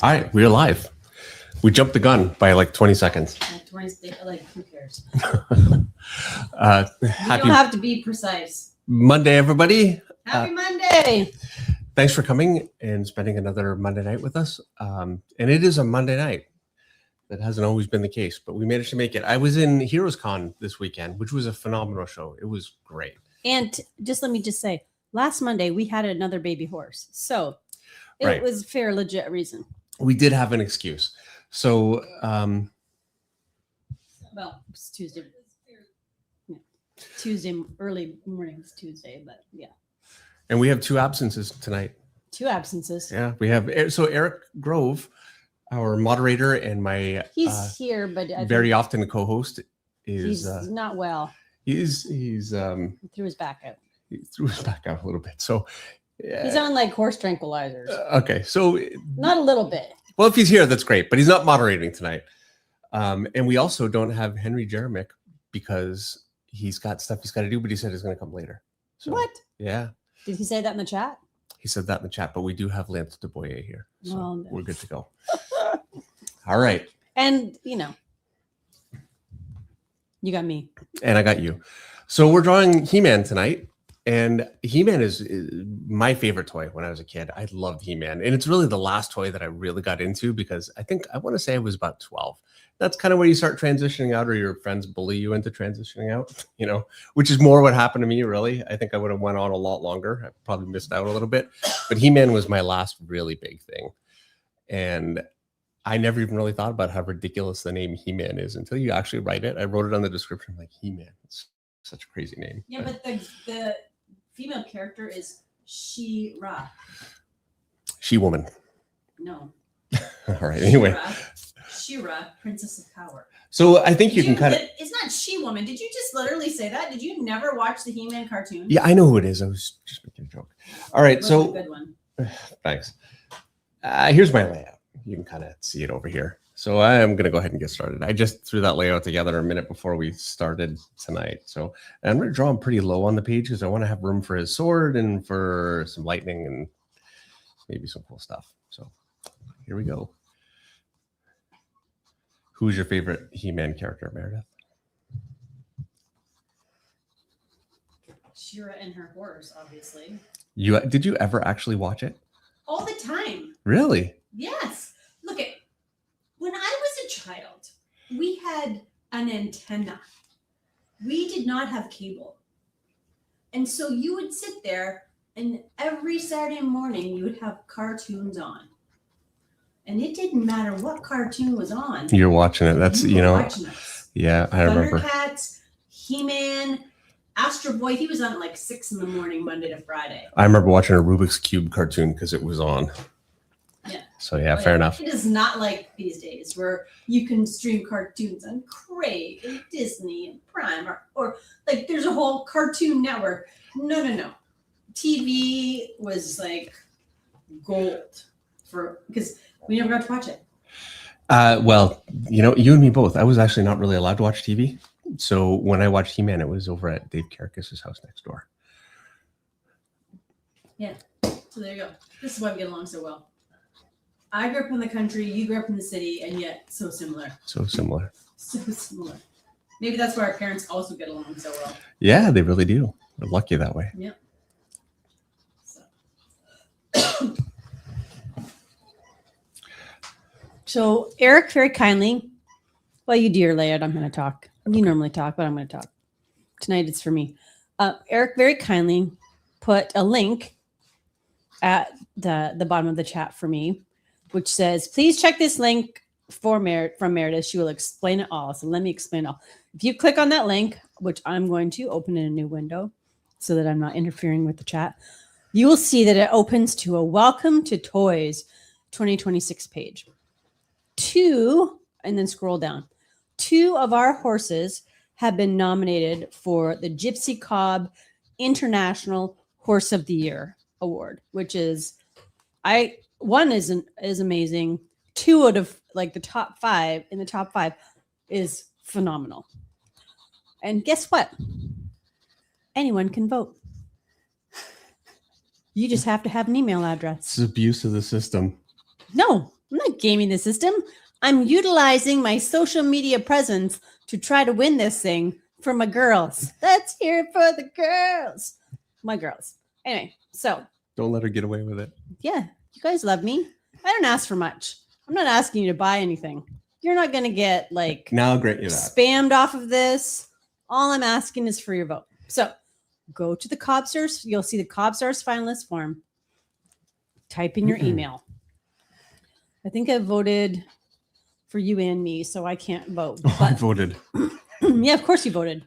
All right, we're live. We jumped the gun by like 20 seconds. Who cares? You You don't have to be precise. Monday, everybody. Happy Monday. Thanks for coming and spending another Monday night with us. And it is a Monday night. That hasn't always been the case, but we managed to make it. I was in Heroes Con this weekend, which was a phenomenal show. It was great. And let me say, last Monday we had another baby horse. So it was fair, legit reason. We did have an excuse. So, well, it's Tuesday. Yeah. Tuesday, early morning is Tuesday, but yeah. And we have two absences tonight. Two absences. Yeah, we have. So Eric Grove, our moderator and my he's here, but very often co-host is he's not well. He's he threw his back out. He threw his back out a little bit. So he's on like horse tranquilizers. Okay, so not a little bit. Well, if he's here, that's great, but he's not moderating tonight. And we also don't have Henry Jeremick because he's got stuff he's got to do, but he said he's going to come later. So, what? Yeah. Did he say that in the chat? He said that in the chat, but we do have Lance DeBoyer here. So no. We're good to go. All right. And, you got me. And I got you. So we're drawing He-Man tonight. And He-Man is my favorite toy when I was a kid. I loved He-Man. And it's really the last toy that I really got into because I want to say I was about 12. That's kind of where you start transitioning out or your friends bully you into transitioning out, which is more what happened to me, really. I think I would have went on a lot longer. I probably missed out a little bit. But He-Man was my last really big thing. And I never even really thought about how ridiculous the name He-Man is until you actually write it. I wrote it on the description like He-Man. It's such a crazy name. Yeah, but the female character is She-Ra. She-Woman. No. All right. Anyway. She-Ra, Princess of Power. So I think you can kind of. It's not She-Woman. Did you just literally say that? Did you never watch the He-Man cartoon? Yeah, I know who it is. I was just making a joke. All right. So. A good one. Thanks. Here's my layout. You can kind of see it over here. So I am going to go ahead and get started. I just threw that layout together a minute before we started tonight. So I'm going to draw him pretty low on the page because I want to have room for his sword and for some lightning and maybe some cool stuff. So here we go. Who's your favorite He-Man character, Meredith? She-Ra and her horse, obviously. Did you ever actually watch it? All the time. Really? Yes. Look at when I was a child, we had an antenna. We did not have cable. And so you would sit there and every Saturday morning you would have cartoons on. And it didn't matter what cartoon was on. You're watching it. That's, watching us. Yeah, I remember. Thundercats, He-Man, Astro Boy. He was on at like 6 in the morning, Monday to Friday. I remember watching a Rubik's Cube cartoon because it was on. Yeah. So yeah, fair enough. It is not like these days where you can stream cartoons on Crave and Disney and Prime or like there's a whole Cartoon Network. No. TV was like gold because we never got to watch it. Well, you and me both. I was actually not really allowed to watch TV. So when I watched He-Man, it was over at Dave Carcass's house next door. Yeah. So there you go. This is why we get along so well. I grew up in the country, you grew up in the city, and yet so similar. So similar. So similar. Maybe that's why our parents also get along so well. Yeah, they really do. We're lucky that way. Yep. So Eric very kindly, while you do your layout, I'm going to talk. You normally talk, but I'm going to talk. Tonight it's for me. Eric very kindly put a link at the bottom of the chat for me, which says, please check this link from Meredith. She will explain it all. So let me explain it all. If you click on that link, which I'm going to open in a new window so that I'm not interfering with the chat, you will see that it opens to a Welcome to Toys 2026 page. And then scroll down. 2 of our horses have been nominated for the Gypsy Cobb International Horse of the Year Award, which is one is amazing. 2 out of like the top 5 in the top 5 is phenomenal. And guess what? Anyone can vote. You just have to have an email address. It's abuse of the system. No, I'm not gaming the system. I'm utilizing my social media presence to try to win this thing for my girls. Let's hear it for the girls. My girls. Anyway, so Don't let her get away with it. yeah, you guys love me. I don't ask for much. I'm not asking you to buy anything. You're not going to get like Now I'll grant you that. spammed off of this. All I'm asking is for your vote. So go to the Cobb Stars. You'll see the Cobb Stars finalist form. Type in your email. I think I voted for you and me, so I can't vote. Oh, I But voted. yeah, of course you voted.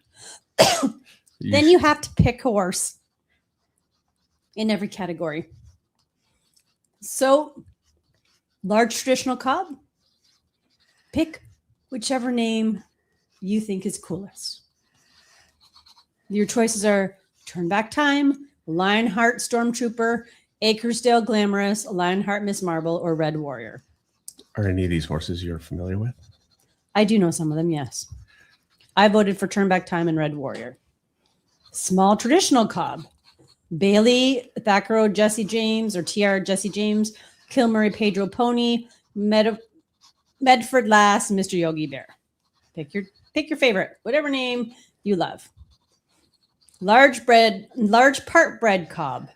Then you have to pick a horse in every category. So, large traditional cob, pick whichever name you think is coolest. Your choices are Turn Back Time, Lionheart Stormtrooper, Acresdale Glamorous, Lionheart Miss Marble, or Red Warrior. Are any of these horses you're familiar with? I do know some of them, yes. I voted for Turn Back Time and Red Warrior. Small traditional cob, Bailey, Thackerow, Jesse James, or TR Jesse James, Kilmurray, Pedro Pony, Medford Lass, and Mr. Yogi Bear. Pick your favorite, whatever name you love. Large part bred cob,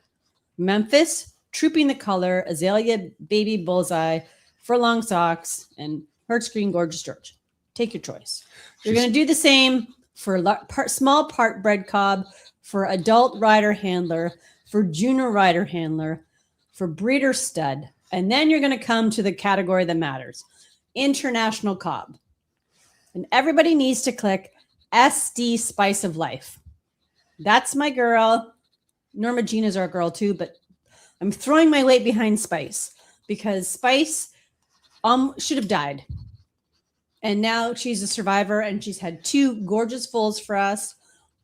Memphis, Trooping the Color, Azalea, Baby Bullseye, Furlong Socks, and Hertz Green Gorgeous George. Take your choice. You're going to do the same for small part bred cob, for adult rider handler, for junior rider handler, for breeder stud. And then you're going to come to the category that matters, international cob. And everybody needs to click SD Spice of Life. That's my girl. Norma Jean is our girl too, but I'm throwing my weight behind Spice because Spice should have died. And now she's a survivor and she's had 2 gorgeous foals for us.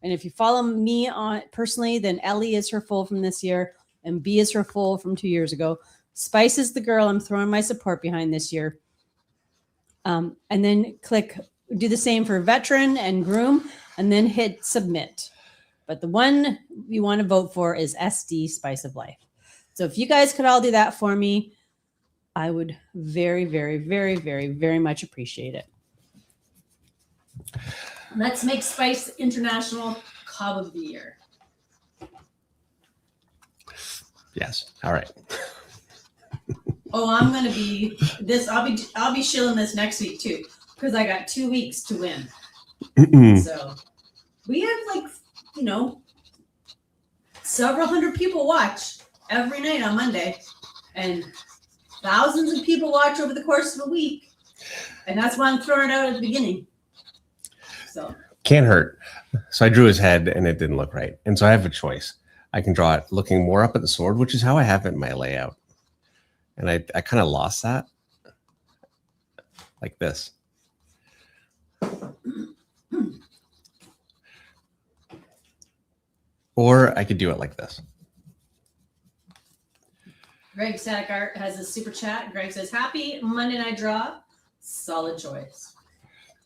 And if you follow me on personally, then Ellie is her foal from this year and B is her foal from 2 years ago. Spice is the girl I'm throwing my support behind this year. And then do the same for veteran and groom, and then hit submit. But the one you want to vote for is SD Spice of Life. So if you guys could all do that for me, I would very, very, very, very, very much appreciate it. Let's make Spice International Cob of the Year. Yes. All right. Oh, I'm gonna be this. I'll be shilling this next week too, because I got 2 weeks to win. So we have several hundred people watch every night on Monday, and thousands of people watch over the course of a week, and that's why I'm throwing it out at the beginning. So Can't hurt. So I drew his head and it didn't look right. And so I have a choice. I can draw it looking more up at the sword, which is how I have it in my layout. And I kind of lost that like this. Or I could do it like this. Greg Static Art has a super chat. Greg says, "Happy Monday Night Draw. Solid choice."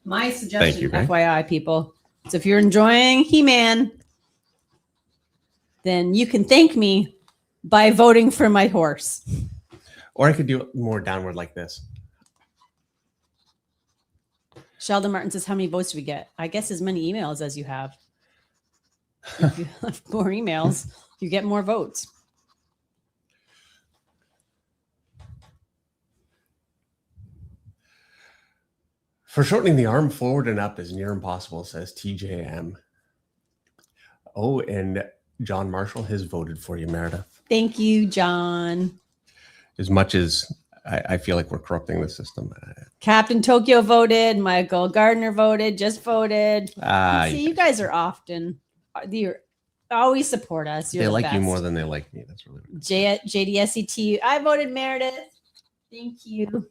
My suggestion, you, Greg. FYI, people. So if you're enjoying He-Man, then you can thank me by voting for my horse. Or I could do it more downward like this. Sheldon Martin says, "How many votes do we get?" I guess as many emails as you have. If you have more emails, you get more votes. For shortening the arm forward and up is near impossible, says TJM. Oh, and John Marshall has voted for you, Meredith. Thank you, John. As much as I feel like we're corrupting the system. Captain Tokyo voted. Michael Gardner voted. Just voted. See, you guys are you always support us. You're they the like best. you more than they like me. That's really weird. JDSET. I voted Meredith. Thank you.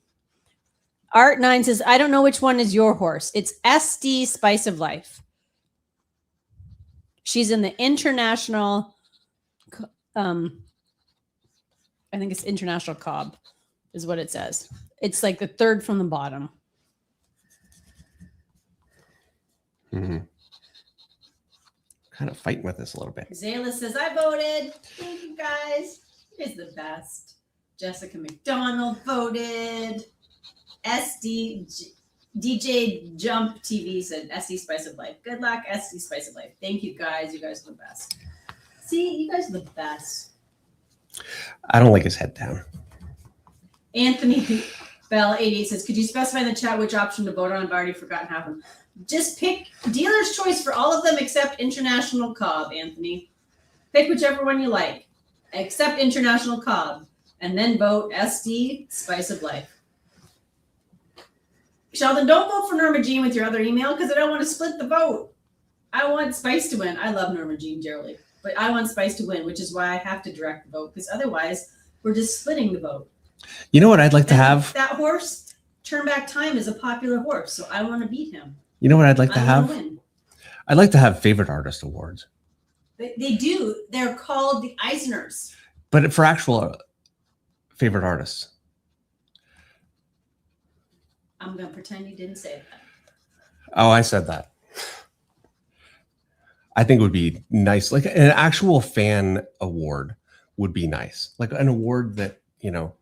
Art9 says, "I don't know which one is your horse. It's SD Spice of Life. She's in the international, I think it's international cob is what it says. It's like the third from the bottom." Mm-hmm. Kind of fighting with this a little bit. Zayla says, "I voted." Thank you guys. You guys are the best. Jessica McDonald voted. DJ Jump TV said SD Spice of Life. Good luck, SD Spice of Life. Thank you guys. You guys are the best. See, you guys are the best. I don't like his head down. Anthony Bell 88 says, could you specify in the chat which option to vote on? I've already forgotten half of them. Just pick dealer's choice for all of them except International Cobb, Anthony. Pick whichever one you like, except International Cobb, and then vote SD Spice of Life. Sheldon, don't vote for Norma Jean with your other email because I don't want to split the vote. I want Spice to win. I love Norma Jean dearly, but I want Spice to win, which is why I have to direct the vote because otherwise we're just splitting the vote. You know what I'd like to have? That horse, Turn Back Time, is a popular horse, so I want to beat him. You know what I'd like to I have? wanna win. I'd like to have favorite artist awards. They do. They're called the Eisners. But for actual favorite artists. I'm going to pretend you didn't say that. Oh, I said that. I think it would be nice. Like an actual fan award would be nice. Like an award that, you know,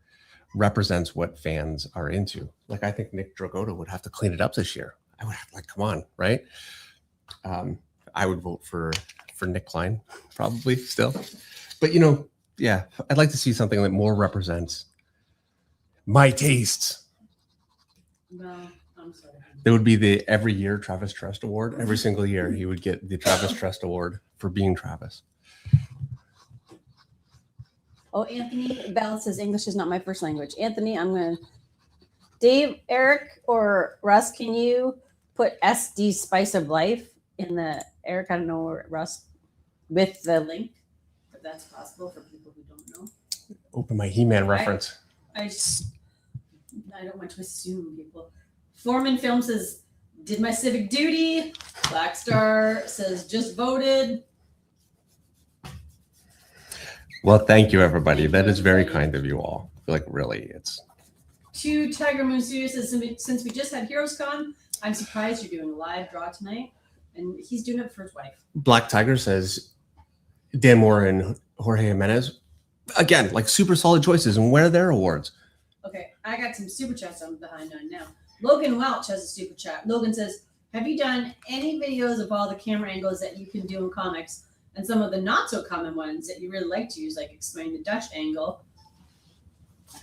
represents what fans are into. Like I think Nick Dragotta would have to clean it up this year. I would have like, come on, right? I would vote for Nick Klein probably still. But, you know, yeah, I'd like to see something that more represents my tastes. Well, I'm sorry. There would be the every year Travis Trust Award. Every single year he would get the Travis Trust Award for being Travis. Oh, Anthony Bell says English is not my first language. Anthony, I'm going to... Dave, Eric, or Russ, can you put SD Spice of Life in the... Eric, I don't know, or Russ, with the link, if that's possible for people who don't know. Open my He-Man reference. I don't want to assume people. Foreman Film says, did my civic duty. Black Star says, just voted. Well, thank you, everybody. Thank That you, is very everybody. kind of you all. Like, really, it's... To Tiger Moon Studios says, since we just had Heroes Con, I'm surprised you're doing a live draw tonight. And he's doing it for his wife. Black Tiger says Dan Moore and Jorge Jimenez. Again, like super solid choices. And where are their awards? Okay, I got some super chats I'm behind on now. Logan Welch has a super chat. Logan says, have you done any videos of all the camera angles that you can do in comics and some of the not so common ones that you really like to use, like explain the Dutch angle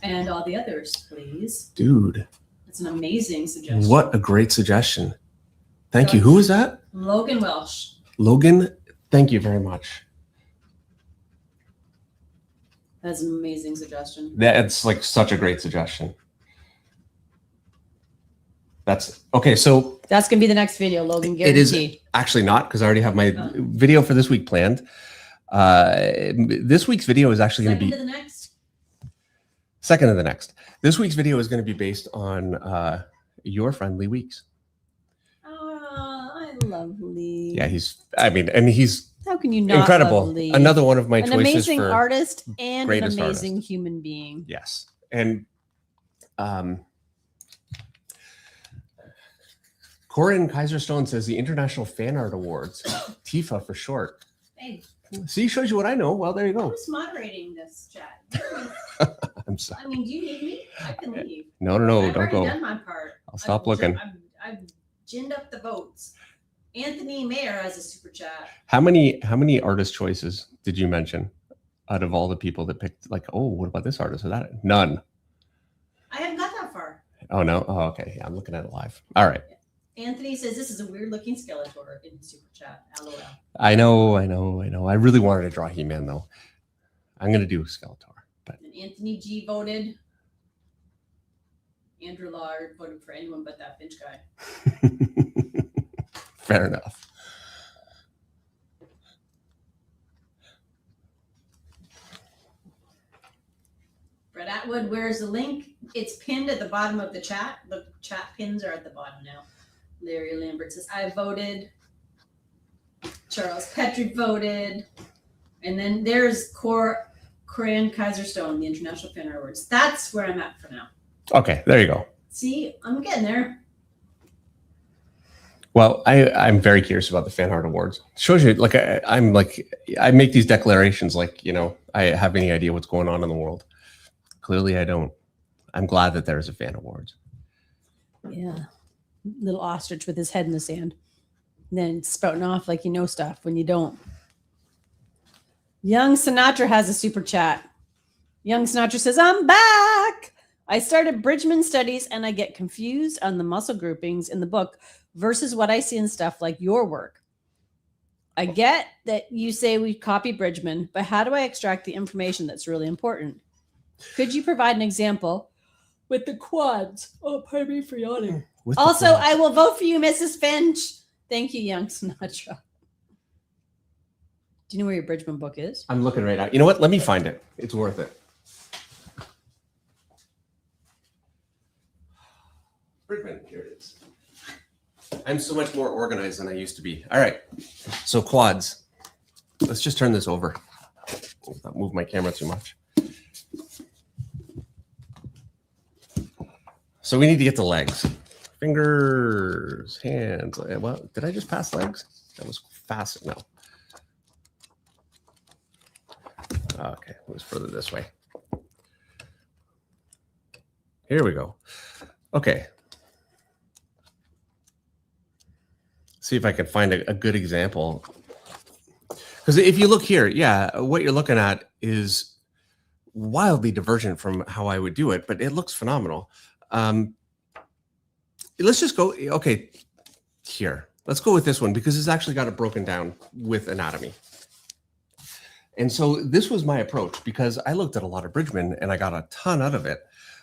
and all the others, please? Dude. It's an amazing suggestion. What a great suggestion. Thank you. Who was that? Logan Welsh. Logan, thank you very much. That's an amazing suggestion. That's like such a great suggestion. That's okay. So That's going to be the next video, Logan. it is Guaranteed. actually not because I already have my video for this week planned. This week's video is actually going to be Second to the next. second to the next. This week's video is going to be based on your friend Lee Weeks. Oh, I love Lee. Yeah, he's How can you not incredible. love Lee? Another one of my An choices amazing for artist and an greatest amazing artist. human being. yes. And Corin Kaiserstone says the International Fan Art Awards, TIFA for short. Hey, See, shows you what I know. Well, there you go. who's moderating this chat? I'm sorry. I mean, do you need me? I can leave. No, I've don't already go. done my part. I'll stop looking. I've ginned up the votes. Anthony Mayer has a super chat. How many artist choices did you mention out of all the people that picked? Like, oh, what about this artist or that? None. I haven't got that far. Oh no. Oh, okay. Yeah, I'm looking at it live. All right. Anthony says this is a weird looking Skeletor in super chat. LOL. I know. I really wanted to draw He-Man though. I'm gonna do Skeletor, but And Anthony G voted. Andrew Lard voted for anyone but that Finch guy. fair enough. Brett Atwood, where's the link? It's pinned at the bottom of the chat. The chat pins are at the bottom now. Larry Lambert says, I voted. Charles Petrie voted. And then there's Corinne Kaiserstone, the International Fan Art Awards. That's where I'm at for now. Okay, there you go. See, I'm getting there. Well, I'm very curious about the Fan Art Awards. Shows you, like, I make these declarations like, you know, I have any idea what's going on in the world. Clearly, I don't. I'm glad that there's a Fan Awards. Yeah. Little ostrich with his head in the sand. And then spouting off like you know stuff when you don't. Young Sinatra has a super chat. Young Sinatra says, I'm back. I started Bridgman studies and I get confused on the muscle groupings in the book versus what I see in stuff like your work. I get that you say we copy Bridgman, but how do I extract the information that's really important? Could you provide an example with the quads? Oh, pardon me for yawning. Also, I will vote for you, Mrs. Finch. Thank you, Young Sinatra. Do you know where your Bridgman book is? I'm looking right now. You know what? Let me find it. It's worth it. Bridgman, here it is. I'm so much more organized than I used to be. All right. So quads. Let's just turn this over. Not move my camera too much. So we need to get the legs. Fingers, hands. Well, did I just pass legs? That was fast. No. Okay, it was further this way. Here we go. Okay. See if I can find a good example. Because if you look here, yeah, what you're looking at is wildly divergent from how I would do it, but it looks phenomenal. Let's just go, okay, here. Let's go with this one because it's actually got it broken down with anatomy. And so this was my approach because I looked at a lot of Bridgman and I got a ton out of it.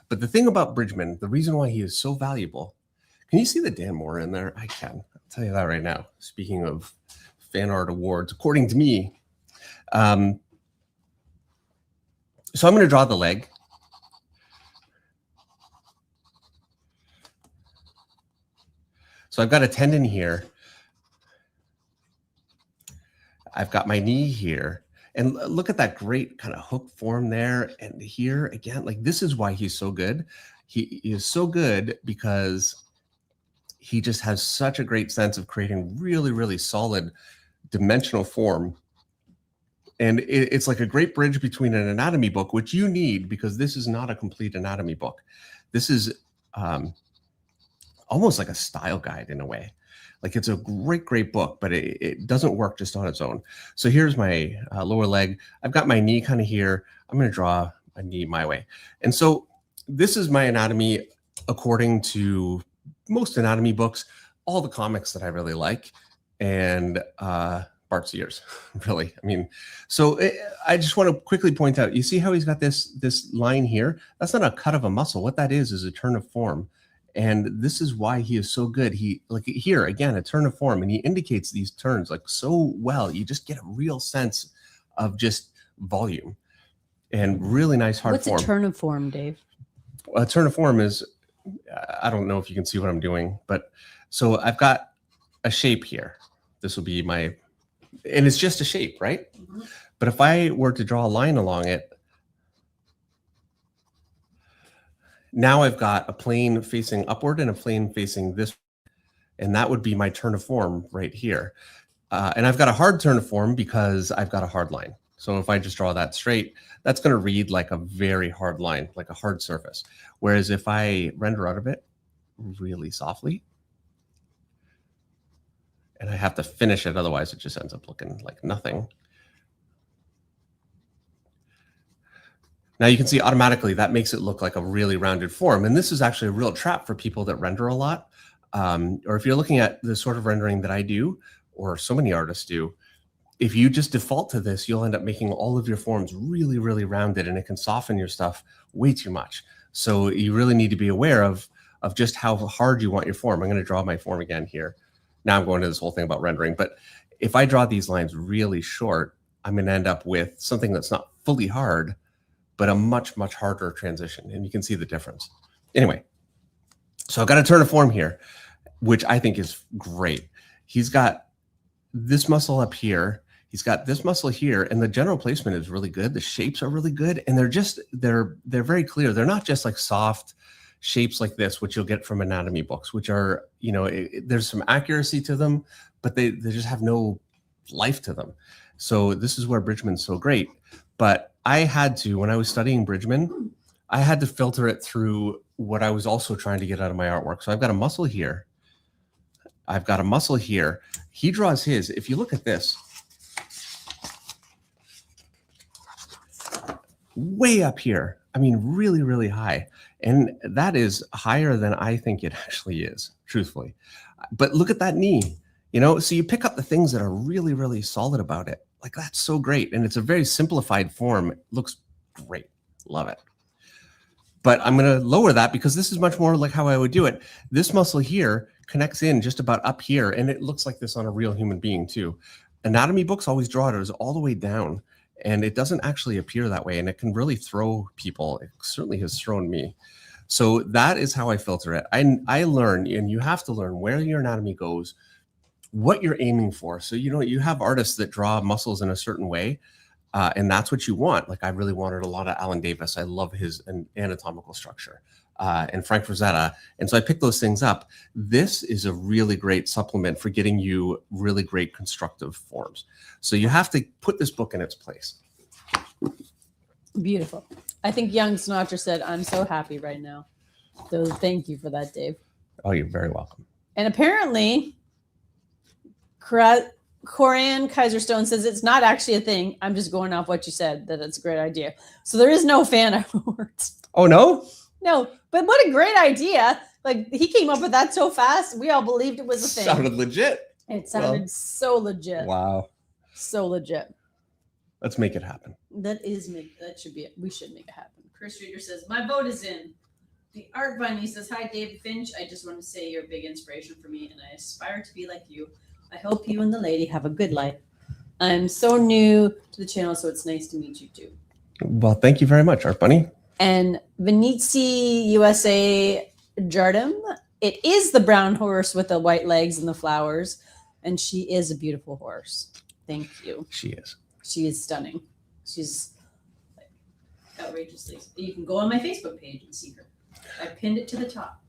But the thing about Bridgman, the reason why he is so valuable, can you see the Dan Moore in there? I can. I'll tell you that right now. Speaking of fan art awards, according to me. So I'm going to draw the leg. So I've got a tendon here. I've got my knee here. And look at that great kind of hook form there. And here again, like this is why he's so good. He is so good because he just has such a great sense of creating really, really solid dimensional form. And it's like a great bridge between an anatomy book, which you need because this is not a complete anatomy book. This is almost like a style guide in a way. Like it's a great, great book, but it doesn't work just on its own. So here's my lower leg. I've got my knee kind of here. I'm going to draw a knee my way. And so this is my anatomy according to most anatomy books, all the comics that I really like, and Bart Sears, really. I mean, so I just want to quickly point out, you see how he's got this line here? That's not a cut of a muscle. What that is a turn of form. And this is why he is so good. He, like here, again, a turn of form, and he indicates these turns like so well. You just get a real sense of just volume and really nice hard form. What's a turn of form, Dave? A turn of form is, I don't know if you can see what I'm doing, but so I've got a shape here. This will be my, and it's just a shape, right? Mm-hmm. But if I were to draw a line along it, now I've got a plane facing upward and a plane facing this, and that would be my turn of form right here. And I've got a hard turn of form because I've got a hard line. So if I just draw that straight, that's going to read like a very hard line, like a hard surface. Whereas if I render out of it really softly, and I have to finish it, otherwise it just ends up looking like nothing. Now you can see automatically that makes it look like a really rounded form. And this is actually a real trap for people that render a lot. Or if you're looking at the sort of rendering that I do, or so many artists do, if you just default to this, you'll end up making all of your forms really, really rounded, and it can soften your stuff way too much. So you really need to be aware of just how hard you want your form. I'm going to draw my form again here. Now I'm going to this whole thing about rendering. But if I draw these lines really short, I'm going to end up with something that's not fully hard, but a much, much harder transition. And you can see the difference. Anyway, so I've got a turn of form here, which I think is great. He's got this muscle up here. He's got this muscle here, and the general placement is really good. The shapes are really good, and they're very clear. They're not just like soft shapes like this, which you'll get from anatomy books, which are, you know, there's some accuracy to them, but they just have no life to them. So this is where Bridgman's so great. But I had to, when I was studying Bridgman, I had to filter it through what I was also trying to get out of my artwork. So I've got a muscle here. I've got a muscle here. He draws his. If you look at this, way up here. I mean, really, really high. And that is higher than I think it actually is, truthfully. But look at that knee, you know? So you pick up the things that are really, really solid about it. Like, that's so great. And it's a very simplified form. It looks great. Love it. But I'm going to lower that because this is much more like how I would do it. This muscle here connects in just about up here, and it looks like this on a real human being too. Anatomy books always draw it as all the way down, and it doesn't actually appear that way, and it can really throw people. It certainly has thrown me. So that is how I filter it. I learn, and you have to learn where your anatomy goes, what you're aiming for. So, you know, you have artists that draw muscles in a certain way, and that's what you want. Like, I really wanted a lot of Alan Davis. I love his anatomical structure, and Frank Frazetta. And so I picked those things up. This is a really great supplement for getting you really great constructive forms. So you have to put this book in its place. Beautiful. I think Young Sinatra said, "I'm so happy right now." So thank you for that, Dave. Oh, you're very welcome. And apparently, Coran Kaiserstone says it's not actually a thing. I'm just going off what you said, that it's a great idea. So there is no fan awards. Oh, no? No, but what a great idea. Like, he came up with that so fast. We all believed it was a thing. Sounded legit. It sounded so legit. Wow. So legit. Let's make it happen. That should be it. We should make it happen. Chris Reader says, my vote is in. The Art Bunny says, hi, David Finch. I just want to say you're a big inspiration for me, and I aspire to be like you. I hope you and the lady have a good life. I'm so new to the channel, so it's nice to meet you too. Well, thank you very much, Art Bunny. And Venezia USA Jardim. It is the brown horse with the white legs and the flowers. And she is a beautiful horse. Thank you. She is. She is stunning. She's like, outrageously. You can go on my Facebook page and see her. I pinned it to the top.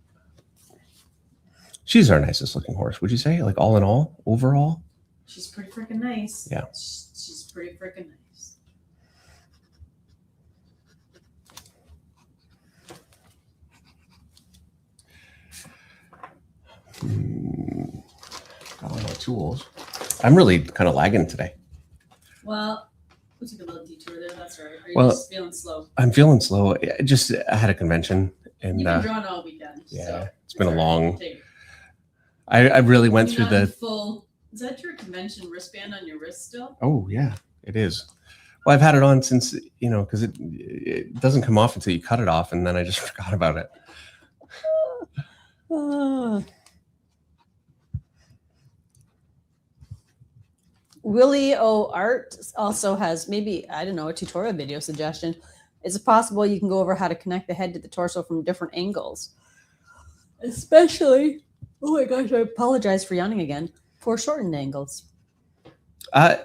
She's our nicest looking horse, would you say? Like, all in all, overall? She's pretty freaking nice. Yeah. She's pretty freaking nice. Got all my tools. I'm really kind of lagging today. Well, we took a little detour there. That's all right. Are you Well, just feeling slow? I'm feeling slow. I had a convention, and You've been drawn all weekend. yeah, so it's been a all right. long. Take it. I really went through You're not in the. full. Is that your convention wristband on your wrist still? Oh yeah, it is. Well, I've had it on since, you know, because it doesn't come off until you cut it off, and then I just forgot about it. Willie O Art also has maybe, I don't know, a tutorial video suggestion. Is it possible you can go over how to connect the head to the torso from different angles? Especially, oh my gosh, I apologize for yawning again, for shortened angles. Well,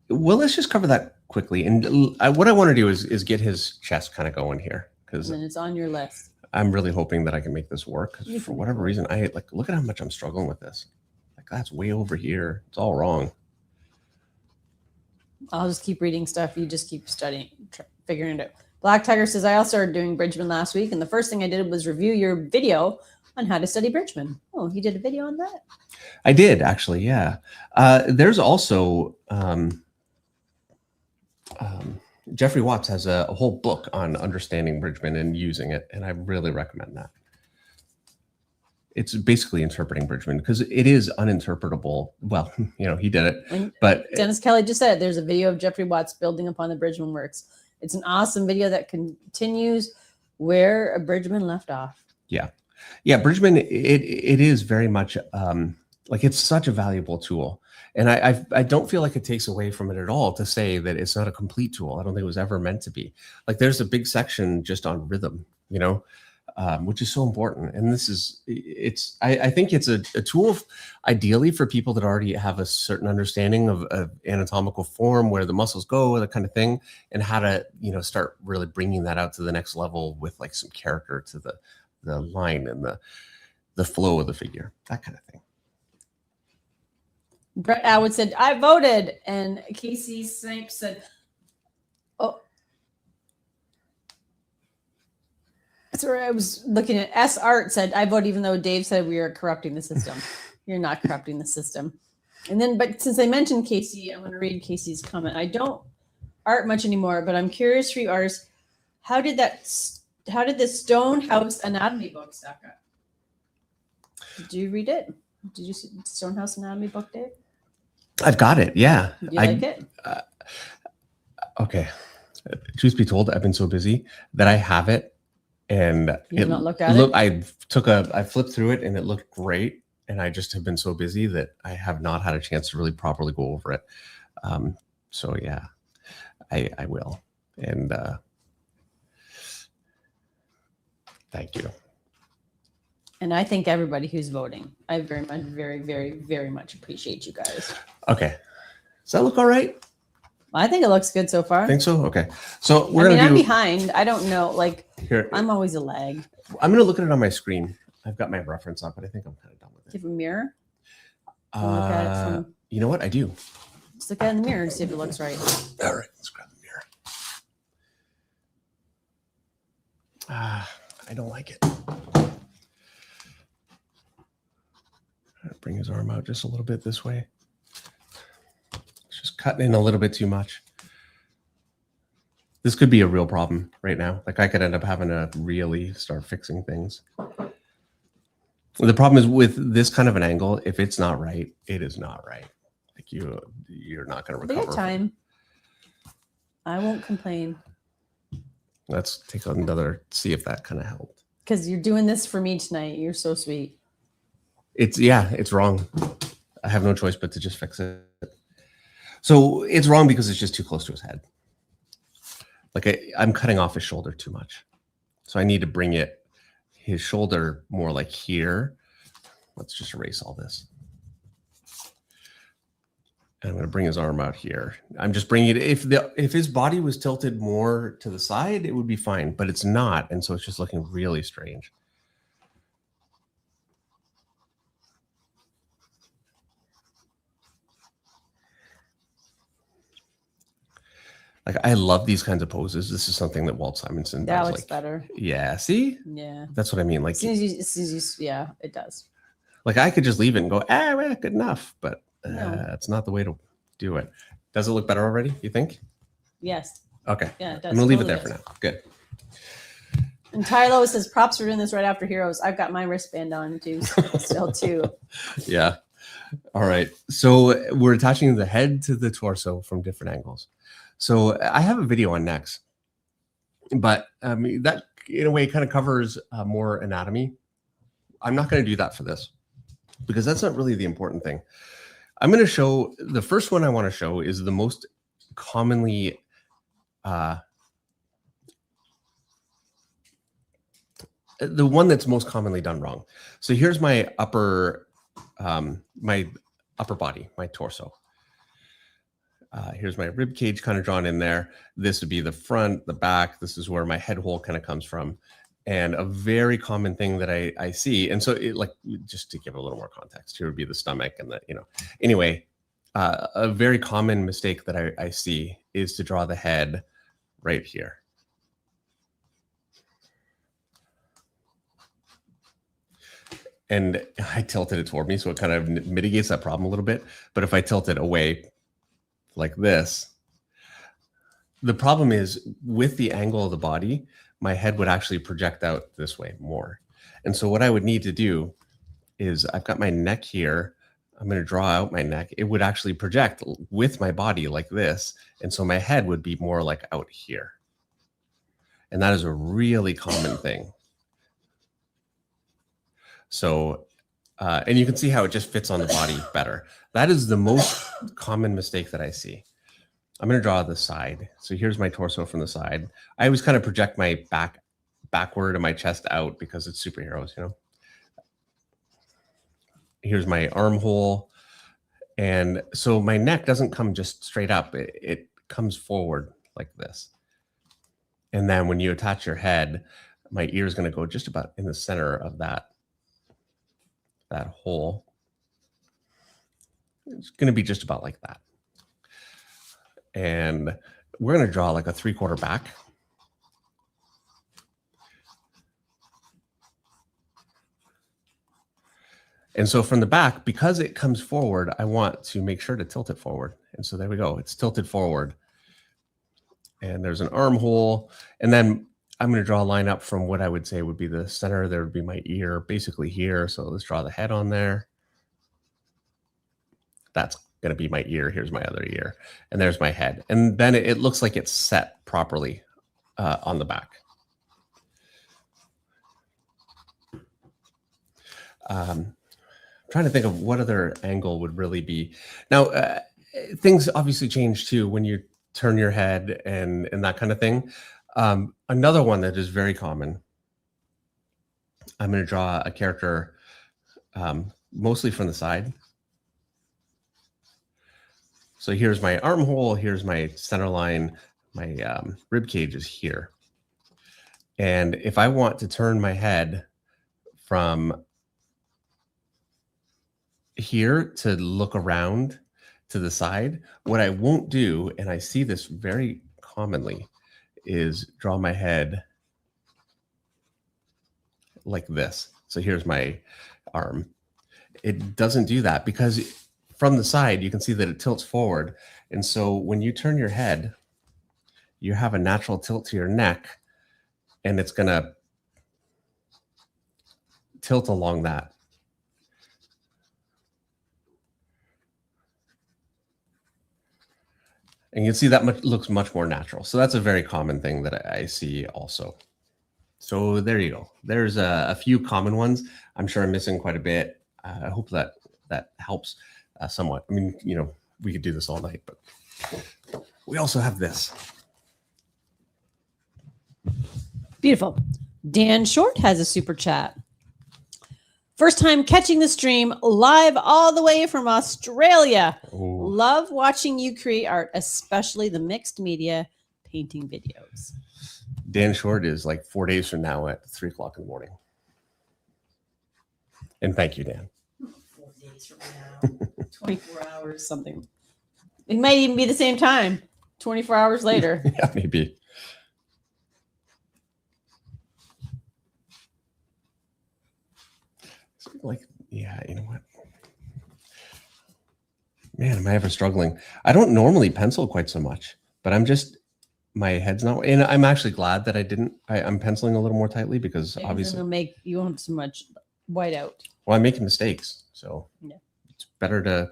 let's just cover that quickly. And what I want to do is get his chest kind of going here, because And then it's on your list. I'm really hoping that I can make this work. Because for whatever reason, I like, look at how much I'm struggling with this. Like, that's way over here. It's all wrong. I'll just keep reading stuff. You just keep studying, figuring it out. Black Tiger says, I also started doing Bridgman last week, and the first thing I did was review your video on how to study Bridgman. Oh, you did a video on that? I did, actually, yeah. There's also Jeffrey Watts has a whole book on understanding Bridgman and using it, and I really recommend that. It's basically interpreting Bridgman, because it is uninterpretable. Well, you know, he did it, but Dennis Kelly just said there's a video of Jeffrey Watts building upon the Bridgman works. It's an awesome video that continues where Bridgman left off. Yeah, Bridgman, it is very much like, it's such a valuable tool. And I don't feel like it takes away from it at all to say that it's not a complete tool. I don't think it was ever meant to be. Like, there's a big section just on rhythm, you know, which is so important. And this is, I think it's a tool ideally for people that already have a certain understanding of anatomical form, where the muscles go, that kind of thing, and how to, you know, start really bringing that out to the next level with like some character to the line and the flow of the figure, that kind of thing. Brett Atwood said, I voted. And Casey Snipes said, oh, That's where I was looking at. S Art said, I vote even though Dave said we are corrupting the system. You're not corrupting the system. And then, but since I mentioned Casey, I'm going to read Casey's comment. I don't art much anymore, but I'm curious for you artists, how did the Stonehouse Anatomy book stack up? Did you read it? Did you see the Stonehouse Anatomy book, Dave? I've got it. Yeah. Did you like it? Okay. Truth be told, I've been so busy that I have it, and You've not looked at it? I flipped through it and it looked great, and I just have been so busy that I have not had a chance to really properly go over it. So yeah, I will, and thank you. And I thank everybody who's voting. I very much, very, very, very much appreciate you guys. Okay, does that look all right? I think it looks good so far. I think so. Okay, so I'm behind. I don't know. Like, here. I'm always a lag. I'm gonna look at it on my screen. I've got my reference up, but I think I'm kind of done with it. Do you have a mirror? Look at it from, You know what? I do. just look at it in the mirror and see if it looks right. All right, let's grab the mirror. I don't like it. Bring his arm out just a little bit this way. It's just cutting in a little bit too much. This could be a real problem right now. Like I could end up having to really start fixing things. The problem is with this kind of an angle, if it's not right, it is not right. Like you're not going to recover. Take your time. I won't complain. Let's take another, see if that kind of helped. Because you're doing this for me tonight. You're so sweet. It's wrong. I have no choice but to just fix it. So it's wrong because it's just too close to his head. Like I'm cutting off his shoulder too much. So I need to bring his shoulder more like here. Let's just erase all this. And I'm going to bring his arm out here. I'm just bringing it. If his body was tilted more to the side, it would be fine, but it's not. And so it's just looking really strange. Like I love these kinds of poses. This is something that Walt Simonson That does. looks better. Yeah, see? Yeah. That's what I mean. Like as soon as you, yeah, it does. Like I could just leave it and go, well, good enough. But No. it's not the way to do it. Does it look better already, you think? Yes. Okay. Yeah, it does. I'm going to leave it Totally there does. for now. Good. And Tylo says, props for doing this right after Heroes. I've got my wristband on too, still too. Yeah. All right. So we're attaching the head to the torso from different angles. So I have a video on necks, but that in a way kind of covers more anatomy. I'm not going to do that for this because that's not really the important thing. I'm going to show the first one I want to show is the most commonly the one that's most commonly done wrong. So here's my upper body, my torso. Here's my rib cage kind of drawn in there. This would be the front, the back. This is where my head hole kind of comes from. And a very common thing that I see, and so just to give a little more context, here would be the stomach and anyway, a very common mistake that I see is to draw the head right here. And I tilted it toward me, so it kind of mitigates that problem a little bit. But if I tilt it away like this, the problem is with the angle of the body, my head would actually project out this way more. And so what I would need to do is I've got my neck here. I'm going to draw out my neck. It would actually project with my body like this. And so my head would be more like out here. And that is a really common thing. So, and you can see how it just fits on the body better. That is the most common mistake that I see. I'm going to draw the side. So here's my torso from the side. I always kind of project my back backward and my chest out because it's superheroes, Here's my armhole. And so my neck doesn't come just straight up. It comes forward like this. And then when you attach your head, my ear is going to go just about in the center of that hole. It's going to be just about like that. And we're going to draw like a 3/4 back. And so from the back, because it comes forward, I want to make sure to tilt it forward. And so there we go. It's tilted forward. And there's an armhole. And then I'm going to draw a line up from what I would say would be the center. There would be my ear basically here. So let's draw the head on there. That's going to be my ear. Here's my other ear. And there's my head. And then it looks like it's set properly on the back. Trying to think of what other angle would really be. Now, things obviously change too when you turn your head and that kind of thing. Another one that is very common, I'm going to draw a character mostly from the side. So here's my armhole, here's my center line, my rib cage is here. And if I want to turn my head from here to look around to the side, what I won't do, and I see this very commonly, is draw my head like this. So here's my arm. It doesn't do that because from the side, you can see that it tilts forward. And so when you turn your head, you have a natural tilt to your neck, and it's going to tilt along that. And you can see that looks much more natural. So that's a very common thing that I see also. So there you go. There's a few common ones. I'm sure I'm missing quite a bit. I hope that helps somewhat. I mean, you know, we could do this all night, but we also have this. Beautiful. Dan Short has a super chat. First time catching the stream live all the way from Australia. Ooh. Love watching you create art, especially the mixed media painting videos. Dan Short is like 4 days from now at 3 o'clock in the morning. And thank you, Dan. 4 days from now, 24 hours, something. It might even be the same time, 24 hours later. Yeah, maybe. Like, yeah, you know what? Man, am I ever struggling? I don't normally pencil quite so much, but my head's not, and I'm actually glad that I didn't. I'm penciling a little more tightly because Maybe obviously it'll make you won't have so much white out. well, I'm making mistakes. So Yeah. It's better to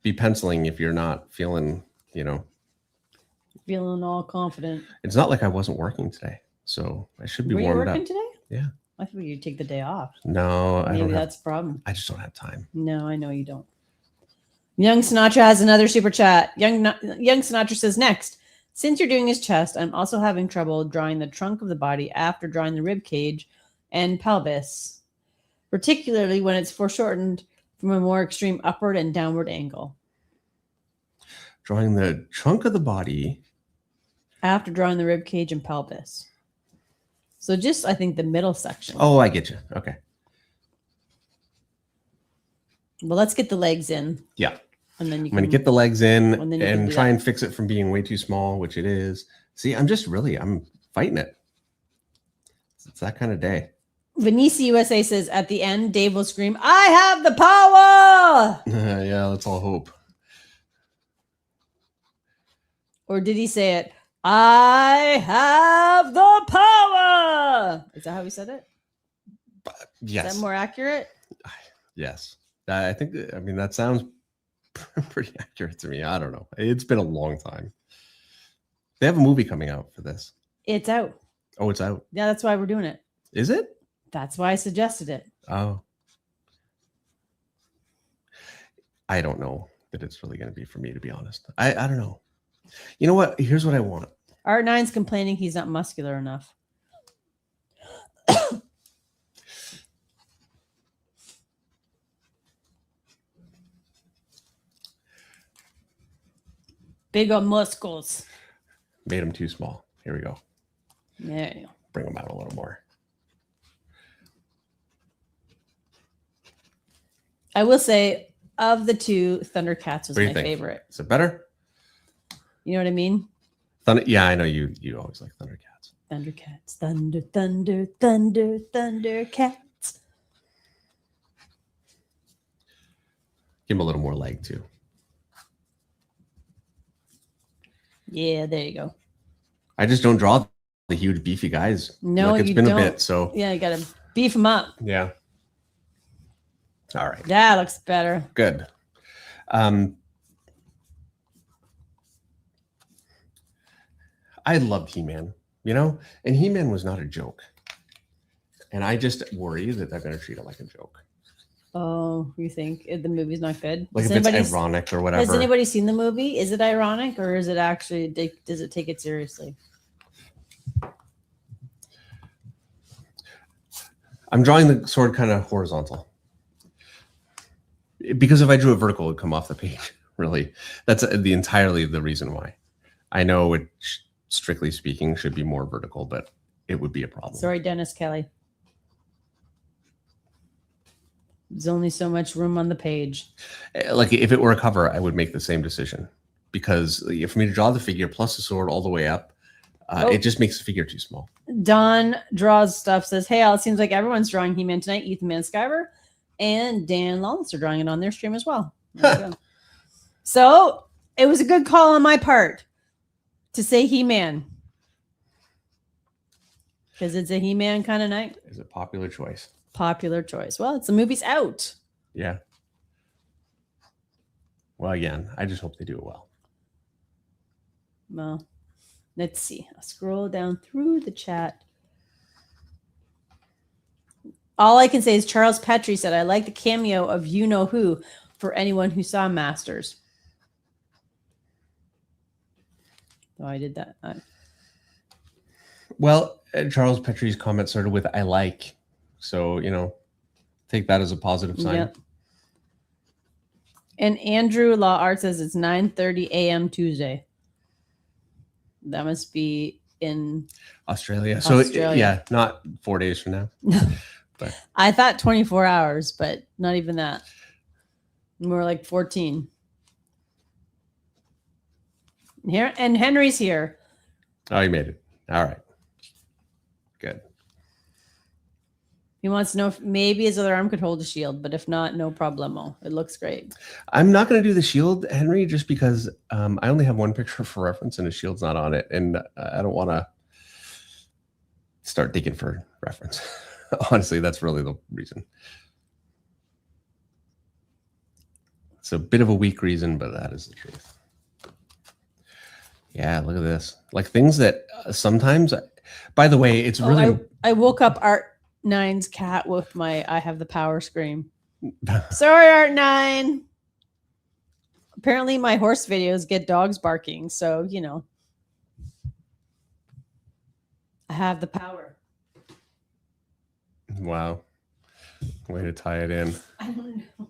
be penciling if you're not feeling, Feeling all confident. it's not like I wasn't working today. So I should be Were you warmed working up. today? Yeah. I thought you'd take the day off. No, I Maybe don't have, that's a problem. I just don't have time. No, I know you don't. Young Sinatra has another super chat. Young Sinatra says, next, since you're doing his chest, I'm also having trouble drawing the trunk of the body after drawing the rib cage and pelvis, particularly when it's foreshortened from a more extreme upward and downward angle. Drawing the trunk of the body. After drawing the rib cage and pelvis. So just, I think, the middle section. Oh, I get you. Okay. Well, let's get the legs in. Yeah. And then you I'm can going to get the legs in and then you can and do try that. and fix it from being way too small, which it is. See, I'm fighting it. It's that kind of day. Venice USA says, at the end, Dave will scream, I have the power! Yeah, let's all hope. Or did he say it? I have the power. Is that how he said it? Yes. Is that more accurate? Yes. I think, that sounds pretty accurate to me. I don't know. It's been a long time. They have a movie coming out for this. It's out. Oh, it's out. Yeah, that's why we're doing it. Is it? That's why I suggested it. Oh. I don't know that it's really going to be for me, to be honest. I don't know. You know what? Here's what I want. Art9's complaining he's not muscular enough. Bigger muscles. Made them too small. Here we go. There you go. Bring them out a little more. I will say, of the two, Thundercats was What do you my think? favorite. Is it better? You know what I mean? Yeah, I know you always like Thundercats. Thundercats. Thunder, thunder, thunder, Thundercats. Give him a little more leg too. Yeah, there you go. I just don't draw the huge beefy guys. No, like, it's you been don't. a bit. So Yeah, you gotta beef them up. yeah. All right. That looks better. Good. I loved He-Man, and He-Man was not a joke. And I just worry that they're going to treat it like a joke. Oh, you think the movie's not good? Like if it's ironic or whatever. Has anybody seen the movie? Is it ironic or is it actually, does it take it seriously? I'm drawing the sword kind of horizontal. Because if I drew it vertical, it would come off the page. Really. That's entirely the reason why. I know it, strictly speaking, should be more vertical, but it would be a problem. Sorry, Dennis Kelly. There's only so much room on the page. Like if it were a cover, I would make the same decision, because for me to draw the figure plus the sword all the way up, it just makes the figure too small. Don Draws Stuff says, hey, Al, it seems like everyone's drawing He-Man tonight. Ethan Manskyver and Dan Lawless are drawing it on their stream as well. There you go. So it was a good call on my part to say He-Man, because it's a He-Man kind of night. It's a popular choice. Popular choice. Well, the movie's out. Yeah. Well, again, I just hope they do it well. Well, let's see. I'll scroll down through the chat. All I can say is Charles Petrie said, I like the cameo of You Know Who for anyone who saw Masters. Oh, I did that. Well, Charles Petrie's comment started with I like. So, take that as a positive sign. Yep. And Andrew Law Art says it's 9:30 a.m. Tuesday. That must be in Australia. So, yeah, not 4 days from now. But I thought 24 hours, but not even that. More like 14. Here, and Henry's here. Oh, you made it. All right. Good. He wants to know if maybe his other arm could hold a shield, but if not, no problemo. It looks great. I'm not going to do the shield, Henry, just because I only have one picture for reference and the shield's not on it. And I don't want to start digging for reference. Honestly, that's really the reason. It's a bit of a weak reason, but that is the truth. Yeah, look at this. Like things that sometimes, by the way, it's really... I woke up Art 9's cat with my I have the power scream. Sorry, Art 9. Apparently my horse videos get dogs barking. So, I have the power. Wow. Way to tie it in. I don't know.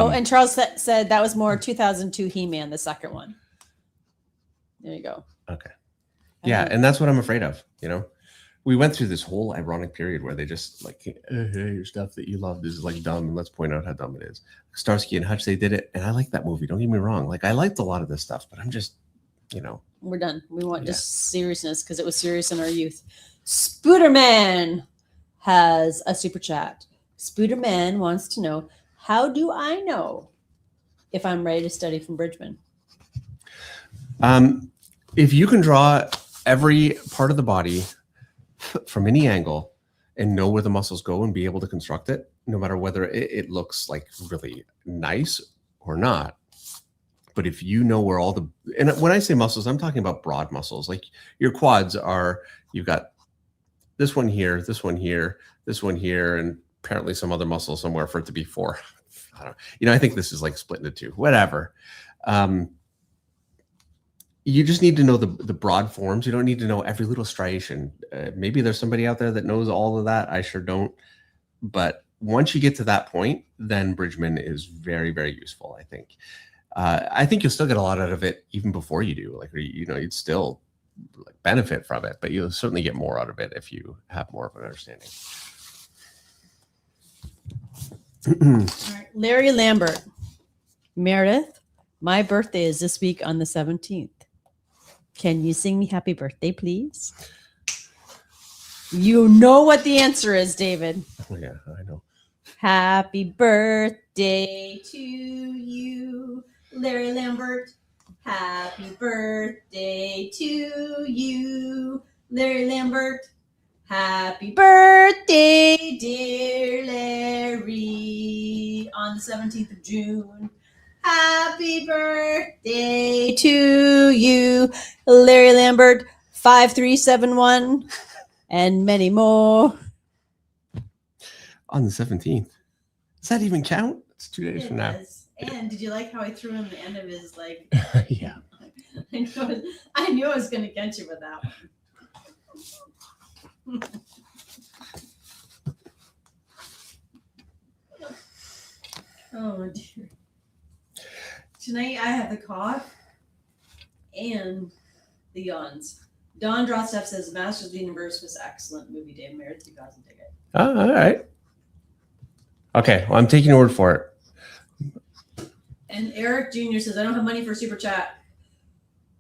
And Charles said that was more 2002 He-Man, the second one. There you go. Okay. Yeah, and that's what I'm afraid of. We went through this whole ironic period where they just like, hey, your stuff that you love, this is like dumb, and let's point out how dumb it is. Starsky and Hutch, they did it, and I like that movie. Don't get me wrong. Like I liked a lot of this stuff, but I'm just, we're done. We want just seriousness because it was serious in our youth. Spooderman has a super chat. Spooderman wants to know, how do I know if I'm ready to study from Bridgman? If you can draw every part of the body from any angle and know where the muscles go and be able to construct it, no matter whether it looks like really nice or not. But if you know where all the, and when I say muscles, I'm talking about broad muscles. Like your quads are, you've got this one here, this one here, this one here, and apparently some other muscle somewhere for it to be 4. I don't know. I think this is like split into 2, whatever. You just need to know the broad forms. You don't need to know every little striation. Maybe there's somebody out there that knows all of that. I sure don't. But once you get to that point, then Bridgman is very, very useful, I think. I think you'll still get a lot out of it even before you do. Like, you'd still benefit from it, but you'll certainly get more out of it if you have more of an understanding. All right. Larry Lambert. Meredith, my birthday is this week on the 17th. Can you sing me happy birthday, please? You know what the answer is, David. Oh, yeah, I know. Happy birthday to you, Larry Lambert. Happy birthday to you, Larry Lambert. Happy birthday, dear Larry, on the 17th of June. Happy birthday to you, Larry Lambert, 5371, and many more. On the 17th. Does that even count? It's 2 days from now. Yes. And did you like how I threw in the end of his like? Yeah. I knew I was going to get you with that one. Oh dear. Tonight I have the cough and the yawns. Don Drostuff says Masters of the Universe was excellent movie. Dave Merritt 2000 ticket. Oh, all right. Okay, well, I'm taking your word for it. And Eric Jr. says, I don't have money for a super chat.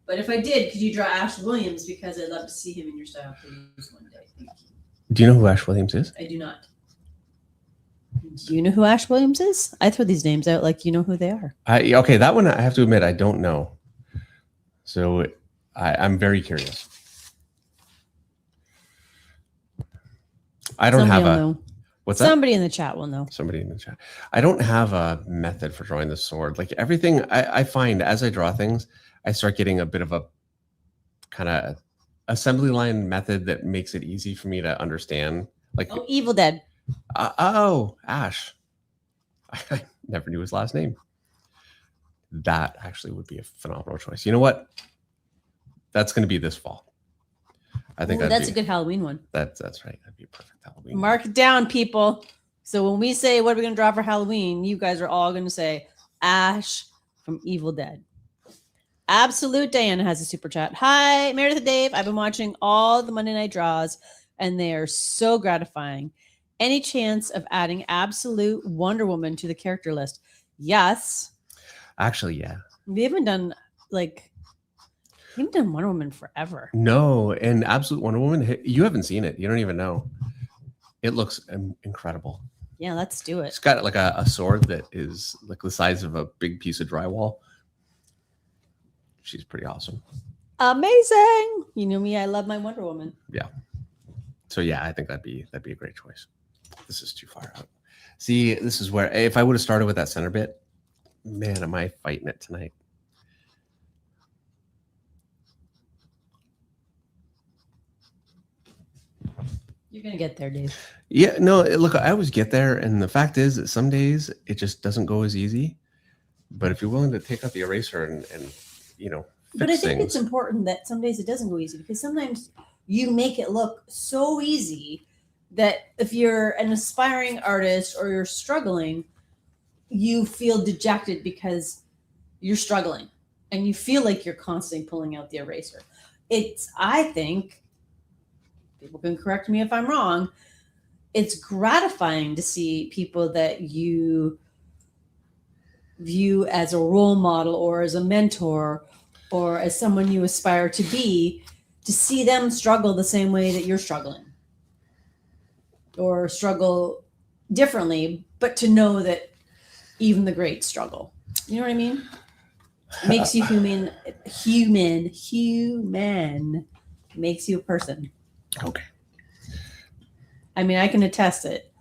But if I did, could you draw Ash Williams? Because I'd love to see him in your style, please, one day. Thank you. Do you know who Ash Williams is? I do not. Do you know who Ash Williams is? I throw these names out like you know who they are. Okay, that one I have to admit I don't know. So I'm very curious. I don't Somebody have will a know. what's that? Somebody in the chat will know. Somebody in the chat. I don't have a method for drawing the sword. Like everything I find as I draw things, I start getting a bit of a kind of assembly line method that makes it easy for me to understand. Like, Oh, Evil Dead. Ash. I never knew his last name. That actually would be a phenomenal choice. You know what? That's going to be this fall. I think Ooh, that's a good Halloween one. That's right. That'd be a perfect Halloween. Mark it down, people. So when we say what are we going to draw for Halloween, you guys are all going to say Ash from Evil Dead. Absolute Diana has a super chat. Hi, Meredith and Dave. I've been watching all the Monday Night Draws, and they are so gratifying. Any chance of adding Absolute Wonder Woman to the character list? Yes. Actually, yeah. We haven't done Wonder Woman forever. No, and Absolute Wonder Woman, you haven't seen it. You don't even know. It looks incredible. Yeah, let's do it. It's got like a sword that is like the size of a big piece of drywall. She's pretty awesome. Amazing. You know me, I love my Wonder Woman. Yeah. So yeah, I think that'd be a great choice. This is too far out. See, this is where if I would have started with that center bit, man, am I fighting it tonight? You're going to get there, Dave. Yeah, no, look, I always get there. And the fact is that some days it just doesn't go as easy. But if you're willing to take out the eraser and you know, But I fix think things, it's important that some days it doesn't go easy because sometimes you make it look so easy that if you're an aspiring artist or you're struggling, you feel dejected because you're struggling and you feel like you're constantly pulling out the eraser. I think, people can correct me if I'm wrong, it's gratifying to see people that you view as a role model or as a mentor or as someone you aspire to be, to see them struggle the same way that you're struggling or struggle differently, but to know that even the greats struggle. You know what I mean? It makes you human, makes you a person. okay. I mean, I can attest it.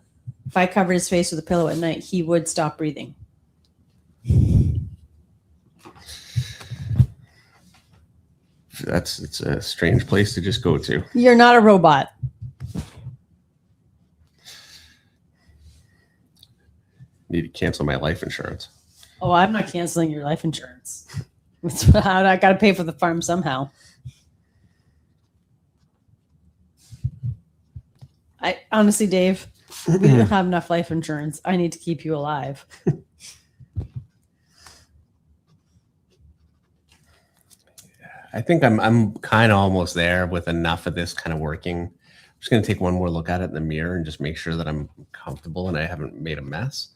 If I covered his face with a pillow at night, he would stop breathing. It's a strange place to just go to. You're not a robot. Need to cancel my life insurance. Oh, I'm not canceling your life insurance. I got to pay for the farm somehow. I honestly, Dave, we don't have enough life insurance. I need to keep you alive. I think I'm kind of almost there with enough of this kind of working. I'm just going to take one more look at it in the mirror and just make sure that I'm comfortable and I haven't made a mess.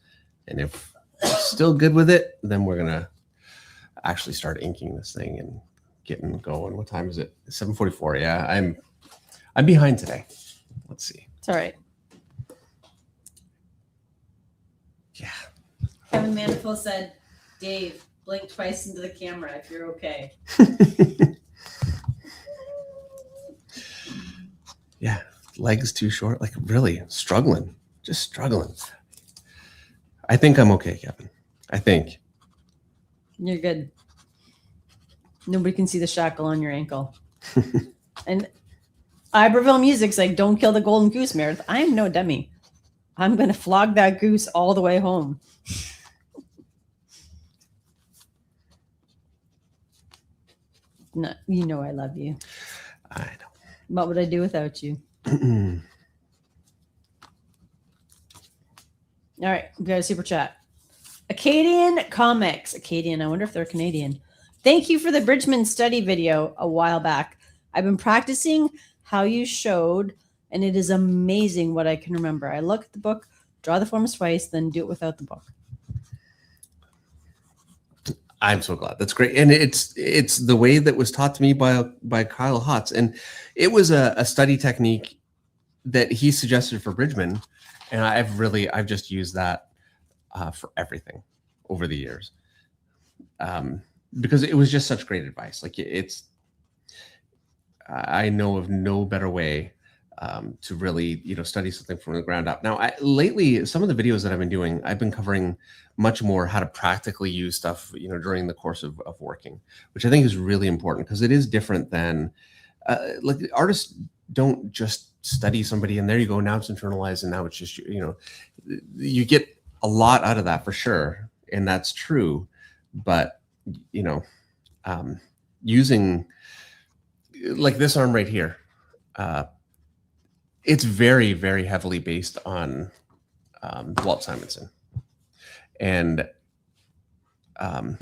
And if I'm still good with it, then we're going to actually start inking this thing and getting going. What time is it? 7:44. Yeah, I'm behind today. Let's see. It's all right. Yeah. Kevin Maniful said, Dave, blink twice into the camera if you're okay. Yeah. Legs too short. Like really struggling. Just struggling. I think I'm okay, Kevin. I think. You're good. Nobody can see the shackle on your ankle. And Iberville Music's like, don't kill the golden goose, Meredith. I am no dummy. I'm going to flog that goose all the way home. No, you know I love you. I know. What would I do without you? All right, we got a super chat. Acadian Comics. Acadian, I wonder if they're Canadian. Thank you for the Bridgman study video a while back. I've been practicing how you showed, and it is amazing what I can remember. I look at the book, draw the forms twice, then do it without the book. I'm so glad. That's great. And it's the way that was taught to me by Kyle Hotz. And it was a study technique that he suggested for Bridgman. And I've just used that for everything over the years. Because it was just such great advice. Like I know of no better way to really, study something from the ground up. Now, lately, some of the videos that I've been doing, I've been covering much more how to practically use stuff, during the course of working, which I think is really important because it is different than like artists don't just study somebody and there you go. Now it's internalized and now it's just, you get a lot out of that for sure. And that's true. But, using like this arm right here, it's very, very heavily based on Walt Simonson. And I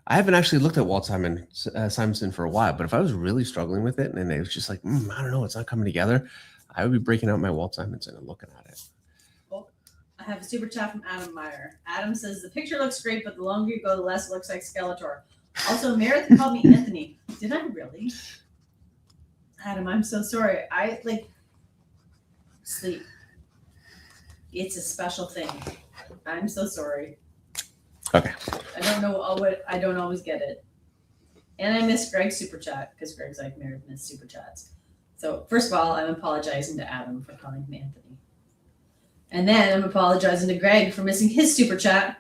haven't actually looked at Walt Simonson for a while, but if I was really struggling with it and it was just like, I don't know, it's not coming together, I would be breaking out my Walt Simonson and looking at it. Well, I have a super chat from Adam Meyer. Adam says, the picture looks great, but the longer you go, the less it looks like Skeletor. Also, Meredith called me Anthony. Did I really? Adam, I'm so sorry. I sleep. It's a special thing. I'm so sorry. Okay. I don't know what I don't always get it. And I miss Greg's super chat because Greg's like, Meredith missed super chats. So first of all, I'm apologizing to Adam for calling him Anthony. And then I'm apologizing to Greg for missing his super chat.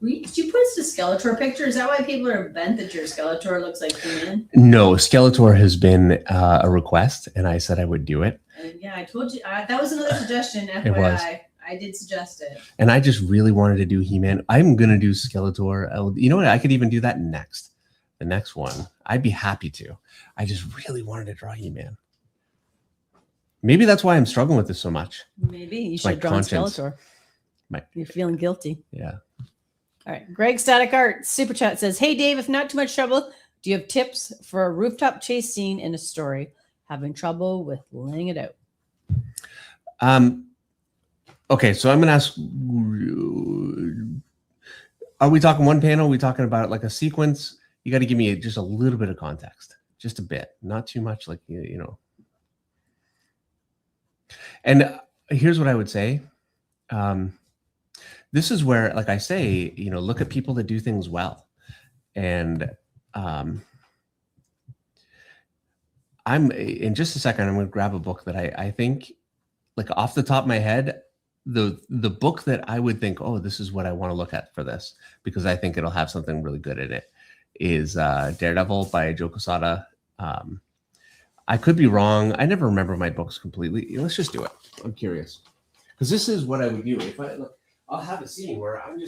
Did you put a Skeletor picture? Is that why people are bent that your Skeletor looks like human? No, Skeletor has been a request, and I said I would do it. And yeah, I told you. That was another suggestion, FYI. It was. I did suggest it. And I just really wanted to do He-Man. I'm going to do Skeletor. You know what? I could even do that next. The next one. I'd be happy to. I just really wanted to draw He-Man. Maybe that's why I'm struggling with this so much. Maybe you should have drawn Skeletor. You're feeling guilty. Yeah. All right. Greg Static Art Super Chat says, hey, Dave, if not too much trouble, do you have tips for a rooftop chase scene in a story? Having trouble with laying it out. Okay, so I'm going to ask, are we talking one panel? Are we talking about like a sequence? You got to give me just a little bit of context, just a bit, not too much like, And here's what I would say. This is where, like I say, look at people that do things well. And I'm in just a second, I'm going to grab a book that I think, like off the top of my head, the book that I would think, oh, this is what I want to look at for this, because I think it'll have something really good in it, is Daredevil by Joe Quesada. I could be wrong. I never remember my books completely. Let's just do it. I'm curious. Because this is what I would do. If I'll have a scene where I'm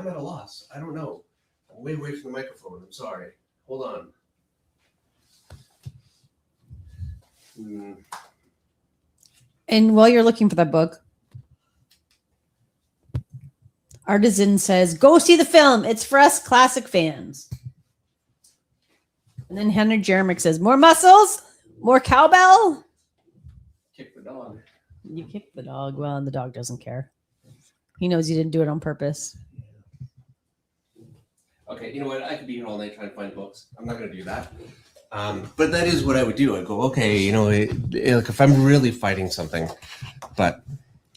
at a loss. I don't know. I'm way away from the microphone. I'm sorry. Hold on. And while you're looking for that book, Artisan says, go see the film. It's for us classic fans. And then Henry Jeremick says, more muscles, more cowbell. Kick the dog. You kicked the dog. Well, and the dog doesn't care. He knows you didn't do it on purpose. Okay, you know what? I could be here all night trying to find books. I'm not going to do that. But that is what I would do. I'd go, okay, like if I'm really fighting something, but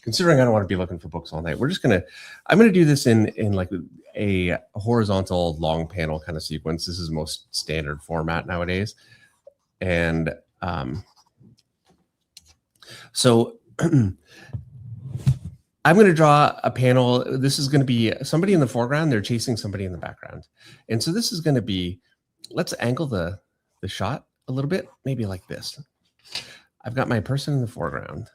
considering I don't want to be looking for books all night, I'm gonna do this in like a horizontal long panel kind of sequence. This is most standard format nowadays. And so I'm going to draw a panel. This is going to be somebody in the foreground. They're chasing somebody in the background. And so this is going to be, let's angle the shot a little bit, maybe like this. I've got my person in the foreground.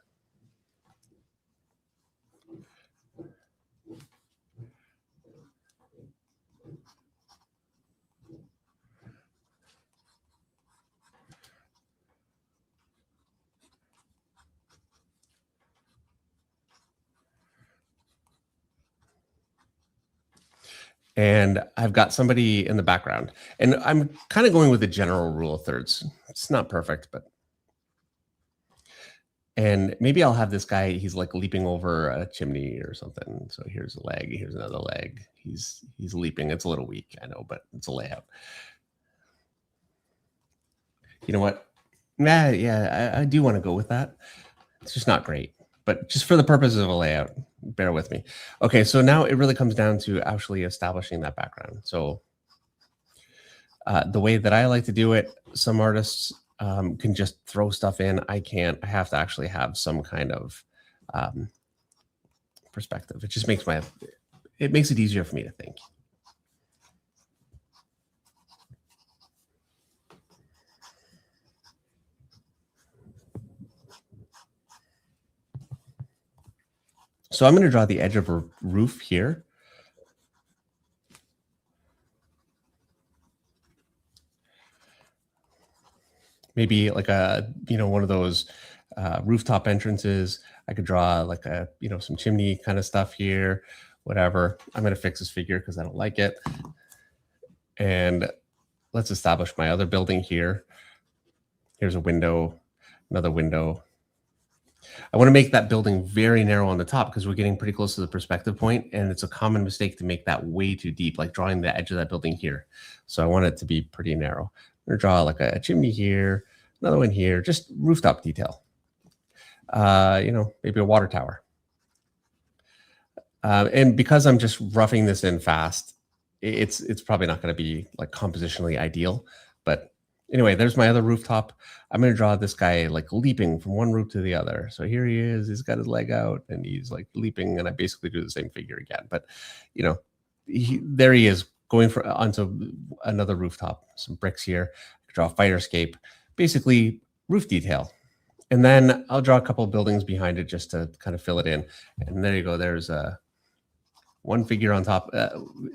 And I've got somebody in the background. And I'm kind of going with the general rule of thirds. It's not perfect, but. And maybe I'll have this guy, he's like leaping over a chimney or something. So here's a leg, here's another leg. He's leaping. It's a little weak, I know, but it's a layout. You know what? Yeah, I do want to go with that. It's just not great, but just for the purposes of a layout, bear with me. Okay, so now it really comes down to actually establishing that background. So the way that I like to do it, some artists can just throw stuff in. I can't. I have to actually have some kind of perspective. It just makes it easier for me to think. So I'm going to draw the edge of a roof here. Maybe like one of those rooftop entrances. I could draw like some chimney kind of stuff here, whatever. I'm going to fix this figure because I don't like it. And let's establish my other building here. Here's a window, another window. I want to make that building very narrow on the top because we're getting pretty close to the perspective point, and it's a common mistake to make that way too deep, like drawing the edge of that building here. So I want it to be pretty narrow. I'm going to draw like a chimney here, another one here, just rooftop detail. Maybe a water tower. And because I'm just roughing this in fast, it's probably not going to be like compositionally ideal, but anyway, there's my other rooftop. I'm going to draw this guy like leaping from one roof to the other. So here he is. He's got his leg out and he's like leaping. And I basically do the same figure again. But, there he is going onto another rooftop. Some bricks here. Draw a fire escape. Basically, roof detail. And then I'll draw a couple of buildings behind it just to kind of fill it in. And there you go. There's one figure on top.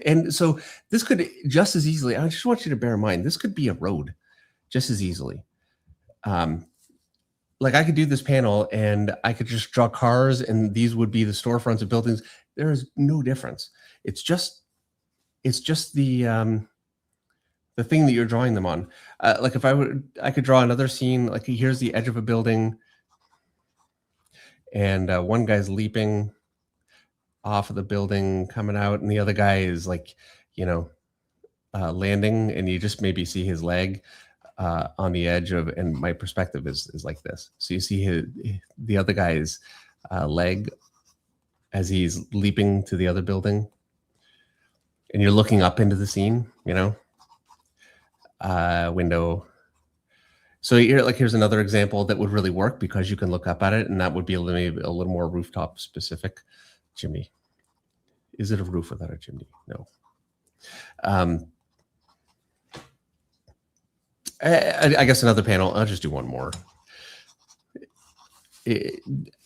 And so this could just as easily, I just want you to bear in mind, this could be a road just as easily. Like I could do this panel and I could just draw cars and these would be the storefronts of buildings. There is no difference. It's just the thing that you're drawing them on. Like if I could draw another scene, like here's the edge of a building and one guy's leaping off of the building coming out and the other guy is like, landing and you just maybe see his leg on the edge of, and my perspective is like this. So you see the other guy's leg as he's leaping to the other building and you're looking up into the scene, window. So here's another example that would really work because you can look up at it and that would be maybe a little more rooftop specific. Chimney. Is it a roof without a chimney? No. I guess another panel. I'll just do one more.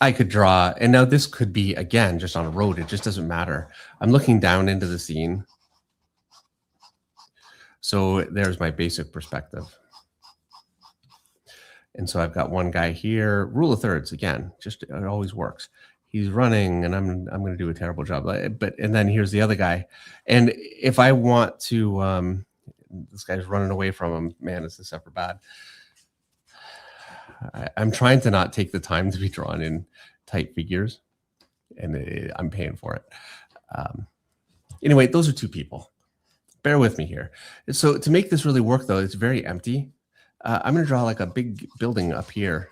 I could draw, and now this could be, again, just on a road. It just doesn't matter. I'm looking down into the scene. So there's my basic perspective. And so I've got one guy here. Rule of thirds, again, just it always works. He's running, and I'm going to do a terrible job. And then here's the other guy. And if I want to, this guy's running away from him. Man, is this ever bad? I'm trying to not take the time to be drawn in tight figures, and I'm paying for it. Anyway, those are two people. Bear with me here. So to make this really work, though, it's very empty. I'm going to draw like a big building up here,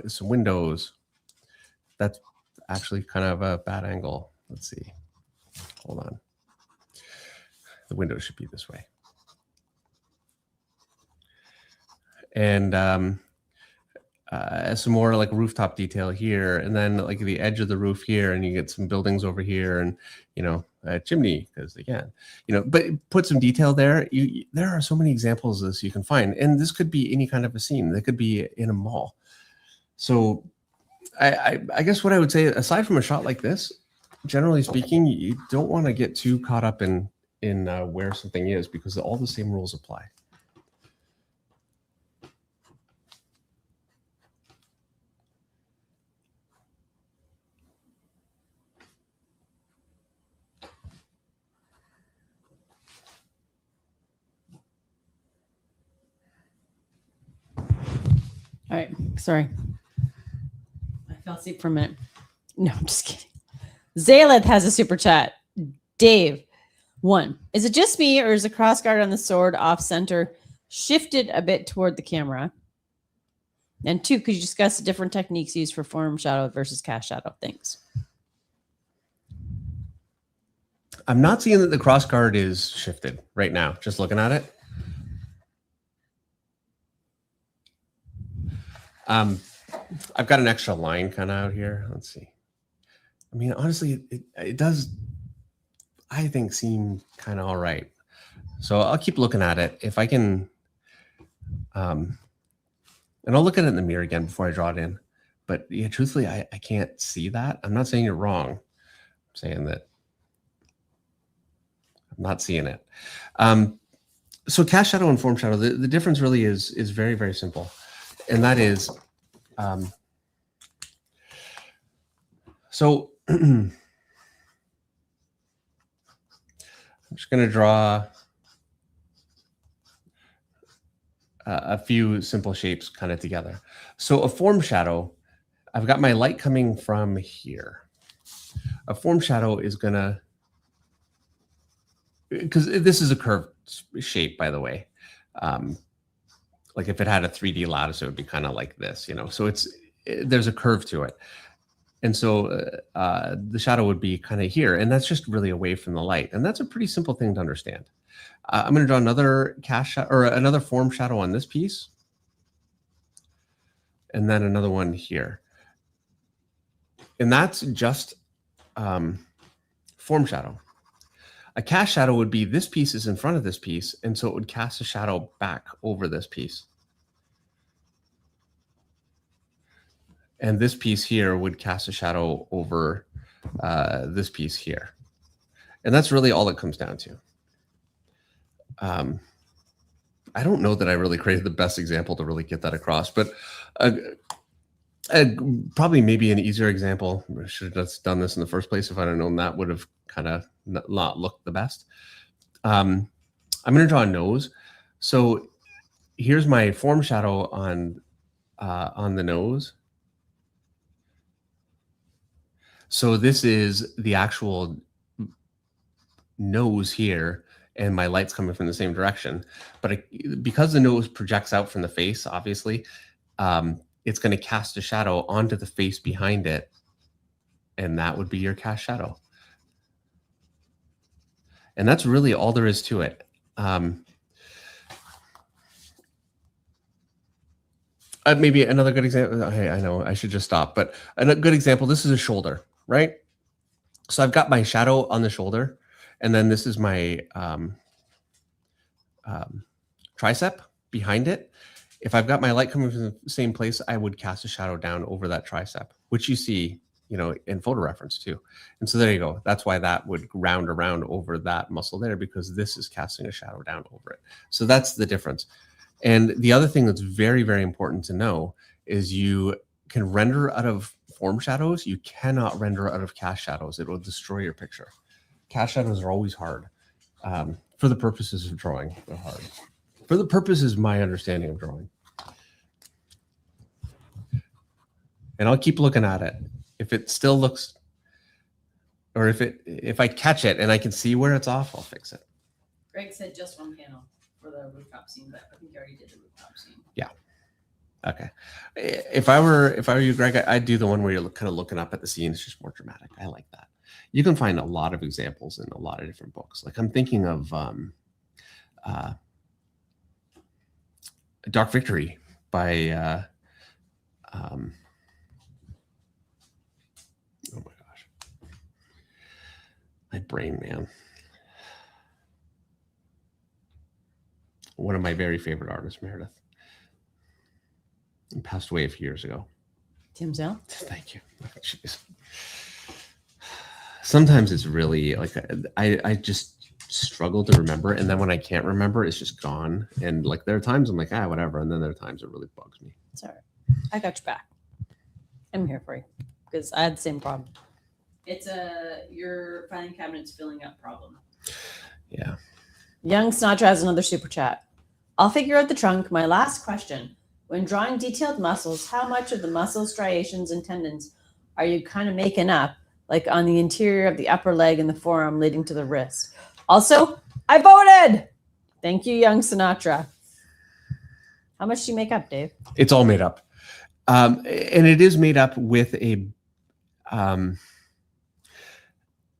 some windows. That's actually kind of a bad angle. Let's see. Hold on. The window should be this way. And some more like rooftop detail here, and then like the edge of the roof here, and you get some buildings over here, and a chimney, because again, but put some detail there. There are so many examples of this you can find, and this could be any kind of a scene. That could be in a mall. So I guess what I would say, aside from a shot like this, generally speaking, you don't want to get too caught up in where something is, because all the same rules apply. All right. Sorry. I fell asleep for a minute. No, I'm just kidding. Zaleth has a super chat. Dave, 1. Is it just me, or is the crossguard on the sword off center shifted a bit toward the camera? And 2, could you discuss the different techniques used for form shadow versus cast shadow? Thanks. I'm not seeing that the crossguard is shifted right now, just looking at it. I've got an extra line kind of out here. Let's see. I mean, honestly, it does, I think, seem kind of all right. So I'll keep looking at it. If I can, and I'll look at it in the mirror again before I draw it in. But yeah, truthfully, I can't see that. I'm not saying you're wrong. I'm saying that I'm not seeing it. So cast shadow and form shadow, the difference really is very, very simple. And that is, so I'm just going to draw a few simple shapes kind of together. So a form shadow, I've got my light coming from here. A form shadow is going to, because this is a curved shape, by the way. Like if it had a 3D lattice, it would be kind of like this, So there's a curve to it. And so the shadow would be kind of here, and that's just really away from the light. And that's a pretty simple thing to understand. I'm going to draw another cast shadow, or another form shadow on this piece, and then another one here. And that's just form shadow. A cast shadow would be this piece is in front of this piece, and so it would cast a shadow back over this piece. And this piece here would cast a shadow over this piece here. And that's really all it comes down to. I don't know that I really created the best example to really get that across, but probably maybe an easier example. I should have just done this in the first place. If I'd have known that, would have kind of not looked the best. I'm going to draw a nose. So here's my form shadow on the nose. So this is the actual nose here, and my light's coming from the same direction. But because the nose projects out from the face, obviously, it's going to cast a shadow onto the face behind it, and that would be your cast shadow. And that's really all there is to it. Maybe another good example. Hey, I know I should just stop, but a good example, this is a shoulder, right? So I've got my shadow on the shoulder, and then this is my tricep behind it. If I've got my light coming from the same place, I would cast a shadow down over that tricep, which you see, in photo reference too. And so there you go. That's why that would round around over that muscle there, because this is casting a shadow down over it. So that's the difference. And the other thing that's very, very important to know is you can render out of form shadows. You cannot render out of cast shadows. It will destroy your picture. Cast shadows are always hard. For the purposes of drawing, they're hard. For the purposes of my understanding of drawing. And I'll keep looking at it. If it still looks, or if I catch it and I can see where it's off, I'll fix it. Greg said just one panel. for the rooftop scene, but I think you already did the rooftop scene. Okay. If I were you, Greg, I'd do the one where you're kind of looking up at the scene. It's just more dramatic. I like that. You can find a lot of examples in a lot of different books. Like I'm thinking of Dark Victory by oh my gosh, my brain, man. One of my very favorite artists, Meredith. He passed away a few years ago. Tim Zell? Thank you. Jeez. Sometimes it's really like I just struggle to remember, and then when I can't remember, it's just gone. And like there are times I'm like, whatever, and then there are times it really bugs me. It's all right. I got your back. I'm here for you because I had the same problem. It's your filing cabinet's filling up problem. Yeah. Young Sinatra has another super chat. I'll figure out the trunk. My last question. When drawing detailed muscles, how much of the muscle striations and tendons are you kind of making up, like on the interior of the upper leg and the forearm leading to the wrist? Also, I voted! Thank you, Young Sinatra. How much do you make up, Dave? It's all made up. And it is made up with a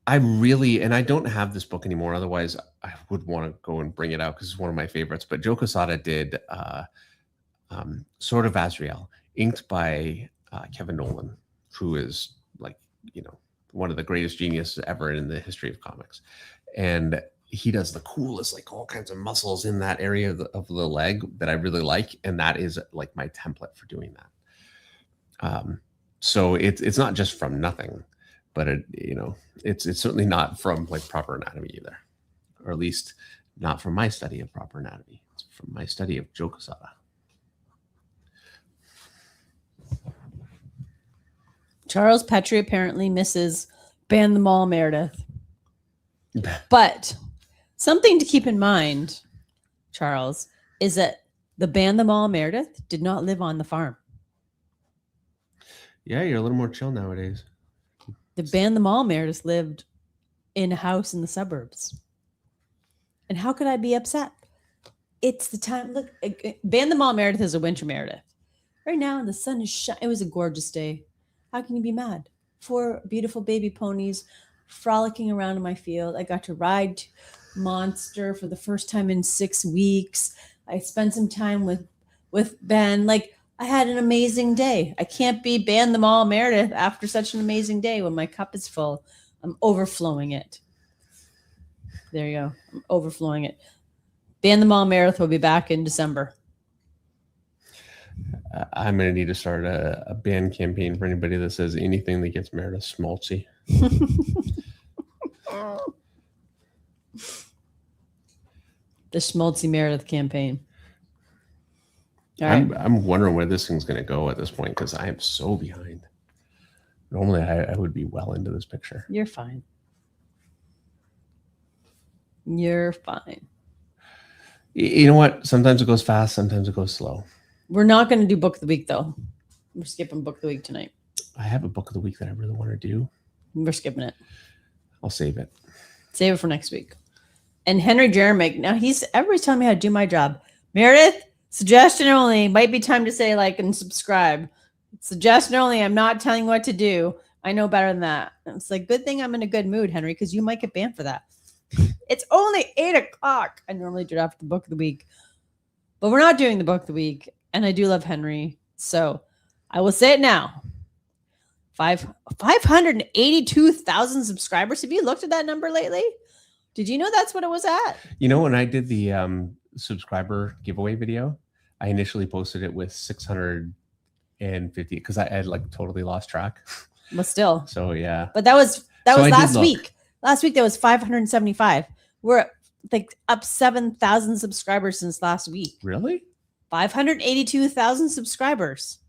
I don't have this book anymore. Otherwise, I would want to go and bring it out because it's one of my favorites. But Joe Quesada did Sword of Azrael, inked by Kevin Nolan, who is like, one of the greatest geniuses ever in the history of comics. And he does the coolest, like all kinds of muscles in that area of the leg that I really like. And that is like my template for doing that. So it's not just from nothing, but it's certainly not from like Proper Anatomy either, or at least not from my study of Proper Anatomy. It's from my study of Joe Quesada. Charles Petrie apparently misses Ban the Mall Meredith. But something to keep in mind, Charles, is that the Ban the Mall Meredith did not live on the farm. Yeah, you're a little more chill nowadays. The Ban the Mall Meredith lived in a house in the suburbs. And how could I be upset? It's the time. Look, Ban the Mall Meredith is a winter Meredith. Right now, the sun is shining. It was a gorgeous day. How can you be mad? 4 beautiful baby ponies frolicking around in my field. I got to ride Monster for the first time in 6 weeks. I spent some time with Ben. Like, I had an amazing day. I can't be Ban the Mall Meredith after such an amazing day when my cup is full. I'm overflowing it. There you go. I'm overflowing it. Ban the Mall Meredith will be back in December. I'm going to need to start a ban campaign for anybody that says anything that gets Meredith schmaltzy. The Schmaltzy Meredith campaign. All right. I'm wondering where this thing's going to go at this point because I am so behind. Normally, I would be well into this picture. You're fine. You're fine. You know what? Sometimes it goes fast. Sometimes it goes slow. We're not going to do Book of the Week, though. We're skipping Book of the Week tonight. I have a Book of the Week that I really want to do. We're skipping it. I'll save it. Save it for next week. And Henry Jeremic, now everybody's telling me how to do my job. Meredith, suggestion only. Might be time to say like and subscribe. Suggestion only. I'm not telling you what to do. I know better than that. And it's like, good thing I'm in a good mood, Henry, because you might get banned for that. It's only 8:00. I normally do it after the Book of the Week. But we're not doing the Book of the Week. And I do love Henry. So I will say it now. 582,000 subscribers. Have you looked at that number lately? Did you know that's what it was at? When I did the subscriber giveaway video, I initially posted it with 650 because I had like totally lost track. But still. So yeah. But that was last look. week. Last week that was 575. We're like up 7,000 subscribers since last week. Really? 582,000 subscribers.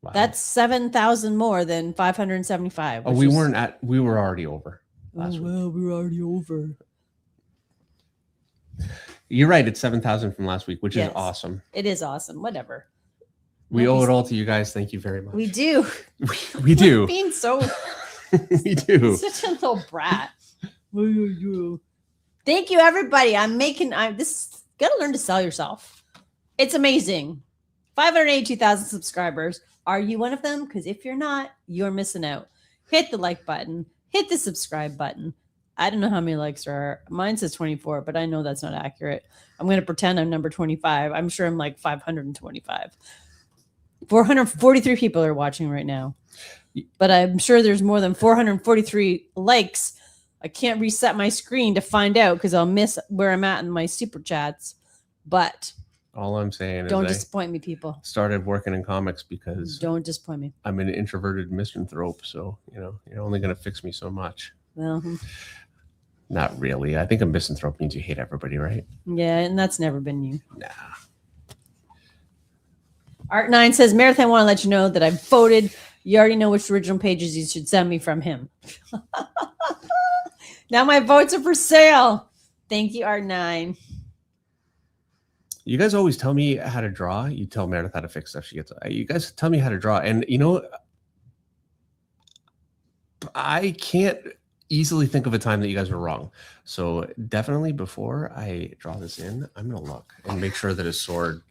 Wow. That's 7,000 more than 575. Oh, we were already over. We were already over. You're right. It's 7,000 from last week, which Yes. is awesome. It is awesome. Whatever. We owe it all to you guys. Thank you very much. We do. We do. Being so We do. such a little brat. Thank Thank you, everybody. I'm this gotta learn to sell yourself. It's amazing. 582,000 subscribers. Are you one of them? Because if you're not, you're missing out. Hit the like button, hit the subscribe button. I don't know how many likes there are. Mine says 24, but I know that's not accurate. I'm going to pretend I'm number 25. I'm sure I'm like 525. 443 people are watching right now, but I'm sure there's more than 443 likes. I can't reset my screen to find out because I'll miss where I'm at in my super chats. But All I'm saying don't is disappoint me, people. started working in comics because Don't disappoint me. I'm an introverted misanthrope. So, you're only going to fix me so much. Well, Not really. I think a misanthrope means you hate everybody, right? yeah, and that's never been you. Nah. Art9 says, Meredith, I want to let you know that I've voted. You already know which original pages you should send me from him. Now my votes are for sale. Thank you, Art9. You guys always tell me how to draw. You tell Meredith how to fix stuff. You guys tell me how to draw. And, I can't easily think of a time that you guys were wrong. So definitely before I draw this in, I'm going to look and make sure that his sword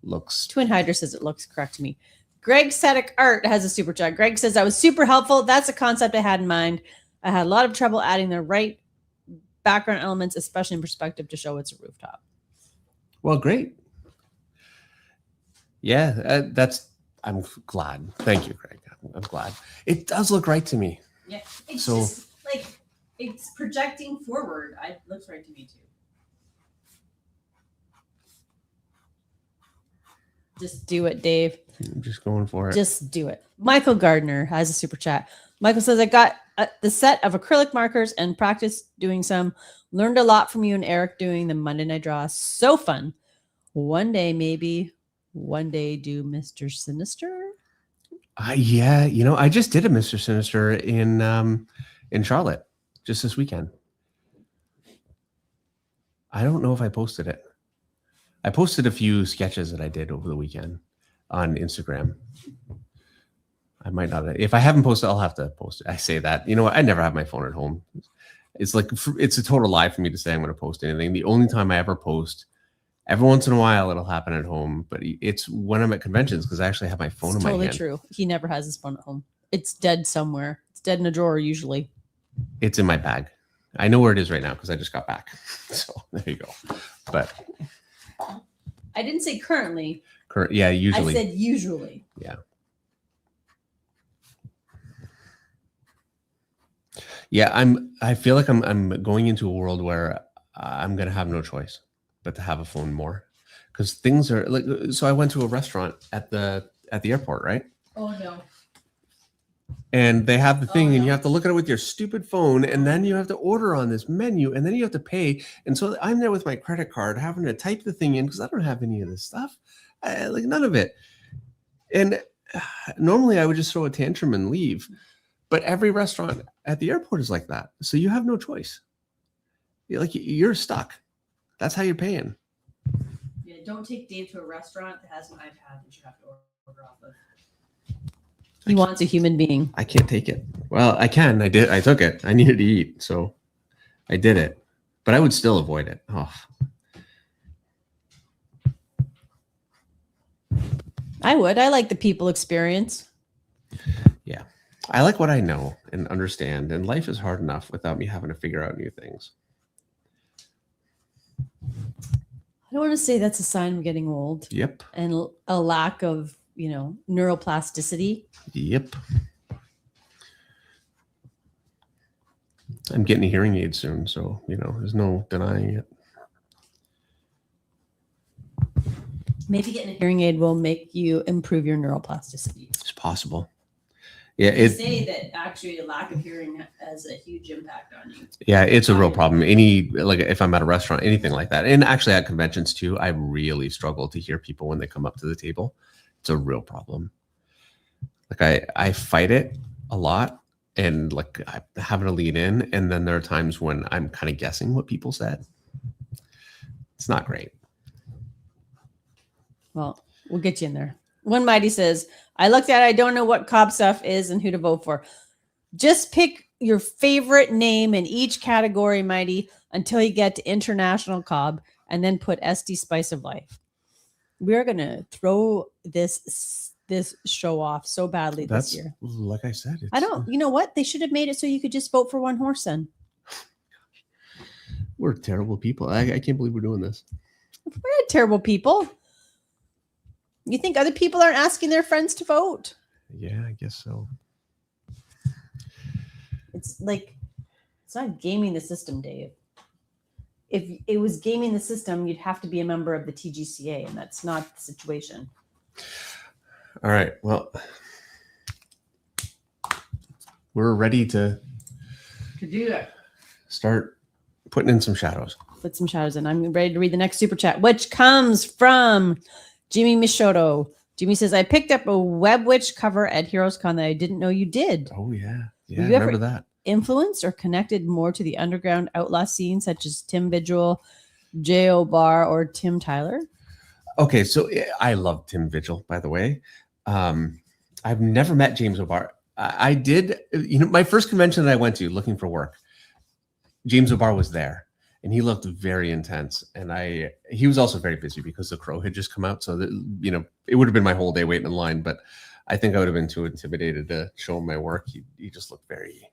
looks. Twin Hydra says it looks correct to me. Greg Sedek Art has a super chat. Greg says, I was super helpful. That's a concept I had in mind. I had a lot of trouble adding the right background elements, especially in perspective to show it's a rooftop. Well, great. Yeah, I'm glad. Thank you, Greg. I'm glad. It does look right to me. Yeah, it's So- just like it's projecting forward. It looks right to me too. Just do it, Dave. I'm just going for it. Just do it. Michael Gardner has a super chat. Michael says, I got the set of acrylic markers and practiced doing some. Learned a lot from you and Eric doing the Monday Night Draw. So fun. One day, maybe one day do Mr. Sinister. Yeah, I just did a Mr. Sinister in Charlotte just this weekend. I don't know if I posted it. I posted a few sketches that I did over the weekend on Instagram. I might not. If I haven't posted, I'll have to post it. I say that. You know what? I never have my phone at home. It's a total lie for me to say I'm going to post anything. The only time I ever post, every once in a while, it'll happen at home, but it's when I'm at conventions because I actually have my phone in my hand. Totally true. He never has his phone at home. It's dead somewhere. It's dead in a drawer usually. It's in my bag. I know where it is right now because I just got back. So there you go. But I didn't say currently. yeah, usually. I said usually. Yeah. Yeah, I feel like I'm going into a world where I'm going to have no choice but to have a phone more because things are like, so I went to a restaurant at the airport, right? Oh no. And they have the thing and no. you have to look at it with your stupid phone and then you have to order on this menu and then you have to pay. And so I'm there with my credit card having to type the thing in because I don't have any of this stuff. Like none of it. And normally I would just throw a tantrum and leave. But every restaurant at the airport is like that. So you have no choice. You're stuck. That's how you're paying. Yeah, don't take Dave to a restaurant that has an iPad that you have to order off of. He wants a human being. I can't take it. Well, I can. I did. I took it. I needed to eat. So I did it. But I would still avoid it. Oh. I would. I like the people experience. Yeah. I like what I know and understand. And life is hard enough without me having to figure out new things. I don't want to say that's a sign of getting old. Yep. And a lack of, neuroplasticity. Yep. I'm getting a hearing aid soon. So, there's no denying it. Maybe getting a hearing aid will make you improve your neuroplasticity. It's possible. Yeah, They say that actually a lack of hearing has a huge impact on you. Yeah, it's a real problem. If I'm at a restaurant, anything like that, and actually at conventions too, I really struggle to hear people when they come up to the table. It's a real problem. I fight it a lot, and I'm having to lean in, and then there are times when I'm kind of guessing what people said. It's not great. Well, we'll get you in there. One Mighty says, I looked at it. I don't know what cop stuff is and who to vote for. Just pick your favorite name in each category, Mighty, until you get to International Cobb, and then put SD Spice of Life. We're gonna throw this show off so badly That's this year. like I said. I don't. You know what? They should have made it so you could just vote for one horse. Then We're terrible people. I can't believe we're doing this. we're not terrible people. You think other people aren't asking their friends to vote? Yeah, I guess so. It's like it's not gaming the system, Dave. If it was gaming the system, you'd have to be a member of the TGCA, and that's not the situation. All right. Well, we're ready to do that. start putting in some shadows. Put some shadows in. I'm ready to read the next super chat, which comes from Jimmy Michoto. Jimmy says, I picked up a Web Witch cover at Heroes Con that I didn't know you did. Oh, yeah. Yeah, Have I you ever remember that. influenced or connected more to the underground outlaw scene, such as Tim Vigil, J.O. Barr, or Tim Tyler? Okay, so I love Tim Vigil, by the way. I've never met James O'Barr. I did, my first convention that I went to looking for work, James O'Barr was there, and he looked very intense. And he was also very busy because The Crow had just come out. So, that, it would have been my whole day waiting in line, but I think I would have been too intimidated to show him my work. He just looked very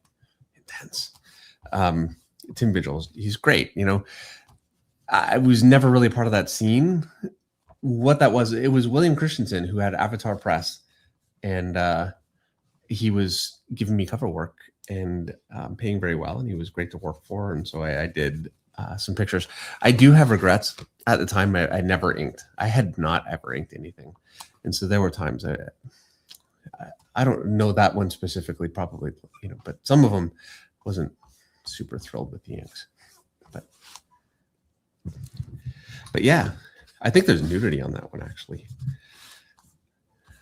intense. Tim Vigil, he's great. I was never really a part of that scene. What that was, it was William Christensen who had Avatar Press, and he was giving me cover work and paying very well, and he was great to work for. And so I did some pictures. I do have regrets. At the time, I never inked. I had not ever inked anything, and so there were times I don't know that one specifically, probably, but some of them wasn't super thrilled with the inks. But yeah, I think there's nudity on that one, actually.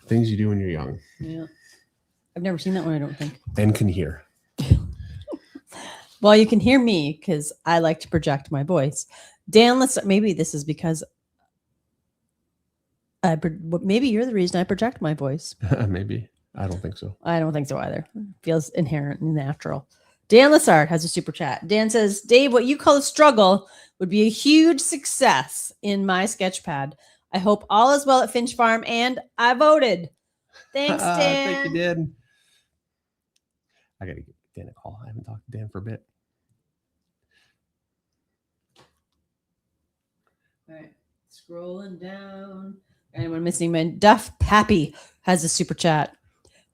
Things you do when you're young. Yeah. I've never seen that one, I don't think. And can hear. Well, you can hear me because I like to project my voice. Dan, maybe this is because maybe you're the reason I project my voice. Maybe. I don't think so. I don't think so either. It feels inherent and natural. Dan Lassard has a super chat. Dan says, Dave, what you call a struggle would be a huge success in my sketchpad. I hope all is well at Finch Farm, and I voted. Thanks, Dan. Thank you, Dan. I got to give Dan a call. I haven't talked to Dan for a bit. All right. Scrolling down. Anyone missing? Man, Duff Pappy has a super chat.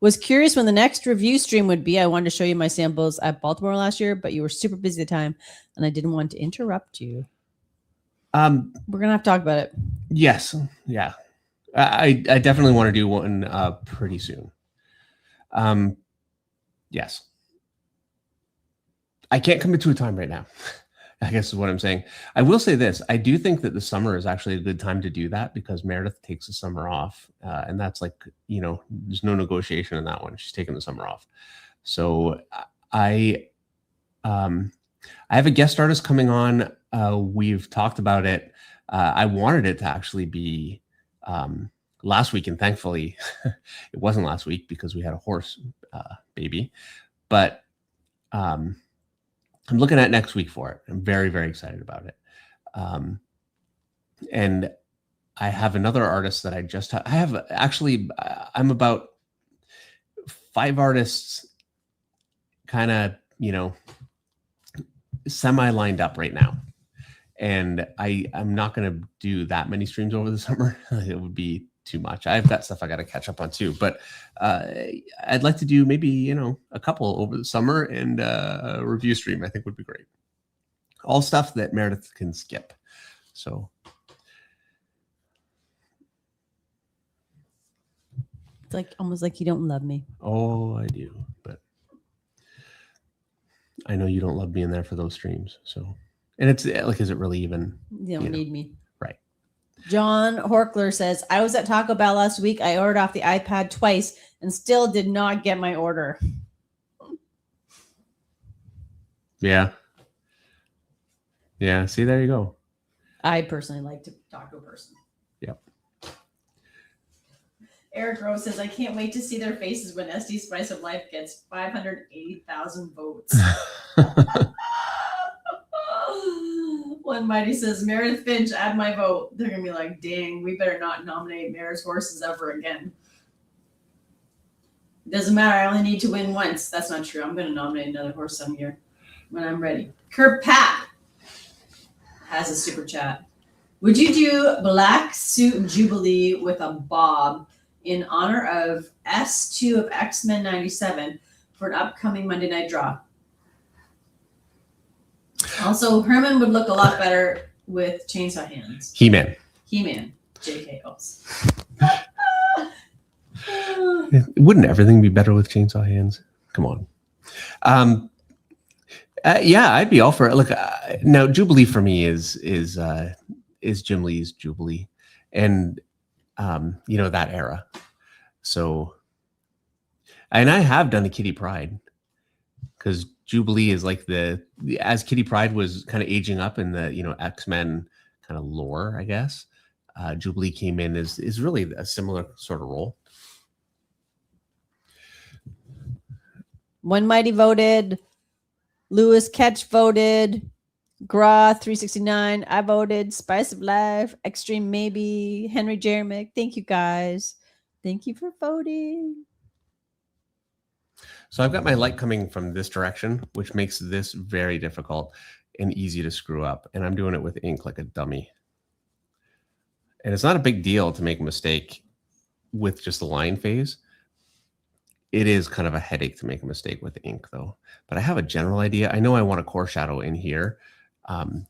Was curious when the next review stream would be. I wanted to show you my samples at Baltimore last year, but you were super busy at the time, and I didn't want to interrupt you. We're gonna have to talk about it. Yes, yeah, I definitely want to do one pretty soon. Yes, I can't commit to a time right now. I guess is what I'm saying. I will say this. I do think that the summer is actually a good time to do that because Meredith takes the summer off. And that's like, there's no negotiation in that one. She's taking the summer off. So I have a guest artist coming on. We've talked about it. I wanted it to actually be last week. And thankfully it wasn't last week because we had a horse baby. But I'm looking at next week for it. I'm very, very excited about it. And I have another artist that I'm about 5 artists kind of, semi lined up right now. And I'm not going to do that many streams over the summer. It would be too much. I've got stuff I got to catch up on too, but I'd like to do maybe, a couple over the summer, and a review stream I think would be great. All stuff that Meredith can skip. So it's like almost like you don't love me. Oh, I do, but I know you don't love being there for those streams. So, and it's like, is it really even? You don't need me. Right. John Horkler says, I was at Taco Bell last week. I ordered off the iPad twice and still did not get my order. Yeah. Yeah. See, there you go. I personally like to taco person. Yep. Eric Rose says, I can't wait to see their faces when SD Spice of Life gets 580,000 votes. One Mighty says, Meredith Finch, add my vote. They're going to be like, dang, we better not nominate Mare's horses ever again. Doesn't matter. I only need to win once. That's not true. I'm going to nominate another horse some year when I'm ready. Kurt Pat has a super chat. Would you do Black Suit Jubilee with a bob in honor of S2 of X-Men 97 for an upcoming Monday Night Draw? Also, Herman would look a lot better with chainsaw hands. He-Man. He-Man. JK O's. Wouldn't everything be better with chainsaw hands? Come on. Yeah, I'd be all for it. Look, now Jubilee for me is Jim Lee's Jubilee, and that era. So, and I have done the Kitty Pryde because Jubilee is like as Kitty Pryde was kind of aging up in the X-Men kind of lore, I guess. Jubilee came in is really a similar sort of role. One Mighty voted. Lewis Ketch voted. Gra 369. I voted. Spice of Life. Extreme Maybe. Henry Jeremick. Thank you guys. Thank you for voting. So I've got my light coming from this direction, which makes this very difficult and easy to screw up. And I'm doing it with ink like a dummy. And it's not a big deal to make a mistake with just the line phase. It is kind of a headache to make a mistake with ink, though. But I have a general idea. I know I want a core shadow in here. And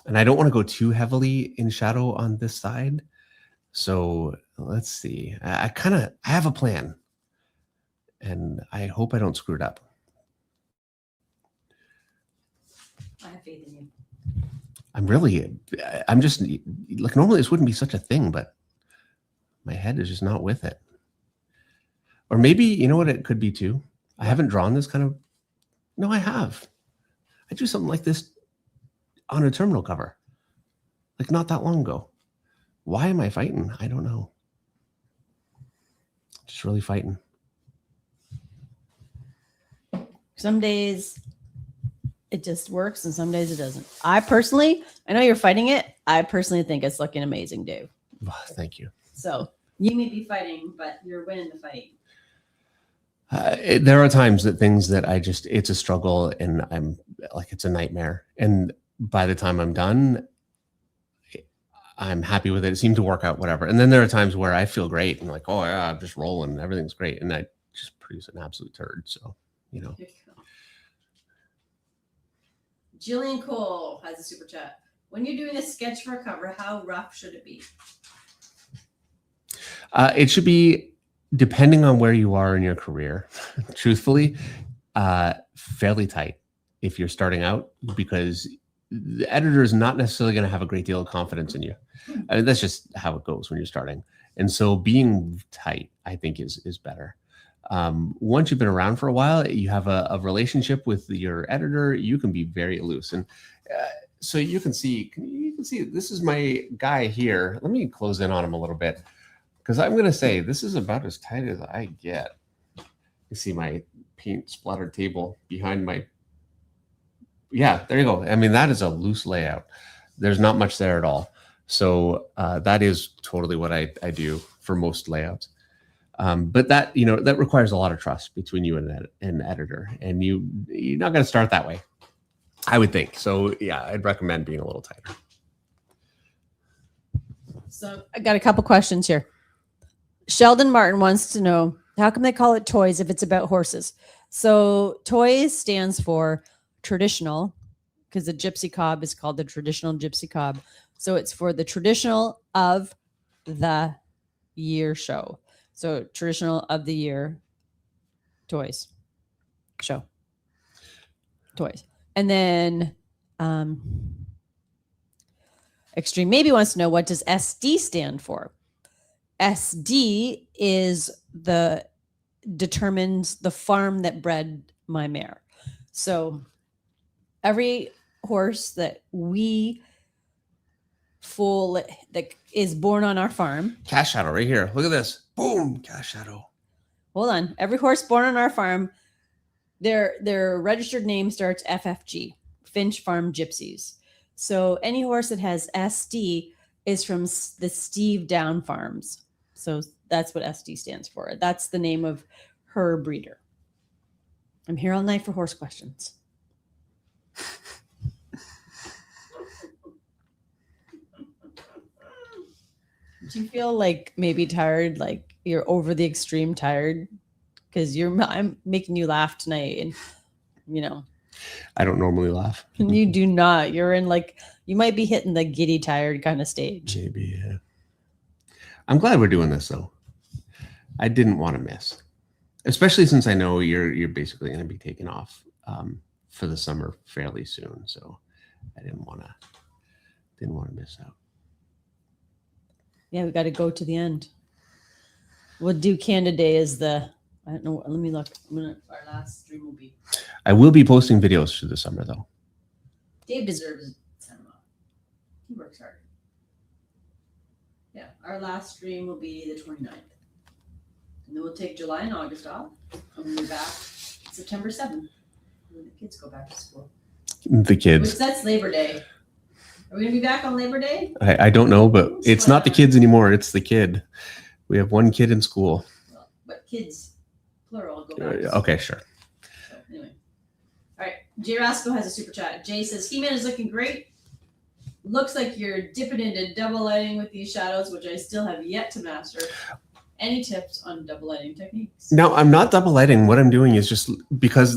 I don't want to go too heavily in shadow on this side. So let's see. I have a plan. And I hope I don't screw it up. I have faith in you. I'm just, like, normally this wouldn't be such a thing, but my head is just not with it. Or maybe, you know what it could be too? I haven't drawn this kind of, no, I have. I drew something like this on a terminal cover, like not that long ago. Why am I fighting? I don't know. Just really fighting. Some days it just works and some days it doesn't. I know you're fighting it. I personally think it's looking amazing, Dave. Thank you. So you may be fighting, but you're winning the fight. There are times that things that it's a struggle and I'm like, it's a nightmare. And by the time I'm done, I'm happy with it. It seemed to work out, whatever. And then there are times where I feel great and like, oh yeah, I'm just rolling. Everything's great. And I just produce an absolute turd. So, Jillian Cole has a super chat. When you're doing a sketch for a cover, how rough should it be? It should be, depending on where you are in your career, truthfully, fairly tight if you're starting out, because the editor is not necessarily going to have a great deal of confidence in you. I mean, that's just how it goes when you're starting. And so being tight, I think, is better. Once you've been around for a while, you have a relationship with your editor, you can be very loose. And so you can see this is my guy here. Let me close in on him a little bit, because I'm going to say this is about as tight as I get. You see my paint splattered table behind my, yeah, there you go. I mean, that is a loose layout. There's not much there at all. So that is totally what I do for most layouts. But that, that requires a lot of trust between you and an editor, and you're not going to start that way, I would think. So yeah, I'd recommend being a little tighter. So I got a couple questions here. Sheldon Martin wants to know, how come they call it toys if it's about horses? So toys stands for traditional, because the gypsy cob is called the traditional gypsy cob. So it's for the traditional of the year show. So traditional of the year toys show. Toys. And then Extreme Maybe wants to know, what does SD stand for? SD determines the farm that bred my mare. So every horse that we foal that is born on our farm. Cash Shadow right here. Look at this. Boom. Cash Shadow. Hold on. Every horse born on our farm, their registered name starts FFG, Finch Farm Gypsies. So any horse that has SD is from the Steve Down Farms. So that's what SD stands for. That's the name of her breeder. I'm here all night for horse questions. Do you feel like maybe tired, like you're over the extreme tired? Because I'm making you laugh tonight, and you know I don't normally laugh. you do not. You're in like you might be hitting the giddy tired kind of stage. Maybe. Yeah. I'm glad we're doing this though. I didn't want to miss, especially since I know you're basically going to be taking off for the summer fairly soon. So I didn't want to miss out. Yeah, we got to go to the end. We'll do Canada Day as the I don't know. Let me look. Our last stream will be. I will be posting videos through the summer though. Dave deserves time off. He works hard. Yeah, our last stream will be the 29th. And then we'll take July and August off. And we'll be back September 7th when the kids go back to school. The Which kids. that's Labor Day. Are we going to be back on Labor Day? I don't know, but it's not the kids anymore. It's the kid. We have one kid in school. Well, but kids, plural, go back. To school. Okay, sure. So, anyway. All right. Jay Rasco has a super chat. Jay says, He-Man is looking great. Looks like you're dipping into double lighting with these shadows, which I still have yet to master. Any tips on double lighting techniques? No, I'm not double lighting. What I'm doing is just because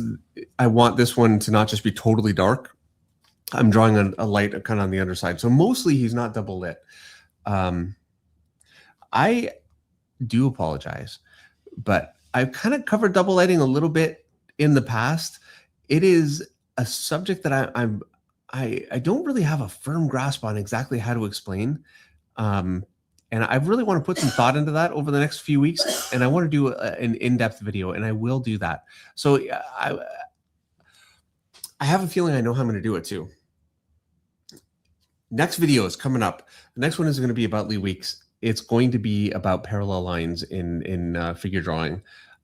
I want this one to not just be totally dark, I'm drawing a light kind of on the underside. So mostly he's not double lit. I do apologize, but I've kind of covered double lighting a little bit in the past. It is a subject that I don't really have a firm grasp on exactly how to explain. And I really want to put some thought into that over the next few weeks. And I want to do an in-depth video, and I will do that. So I have a feeling I know how I'm going to do it too. Next video is coming up. The next one is going to be about Lee Weeks. It's going to be about parallel lines in figure drawing.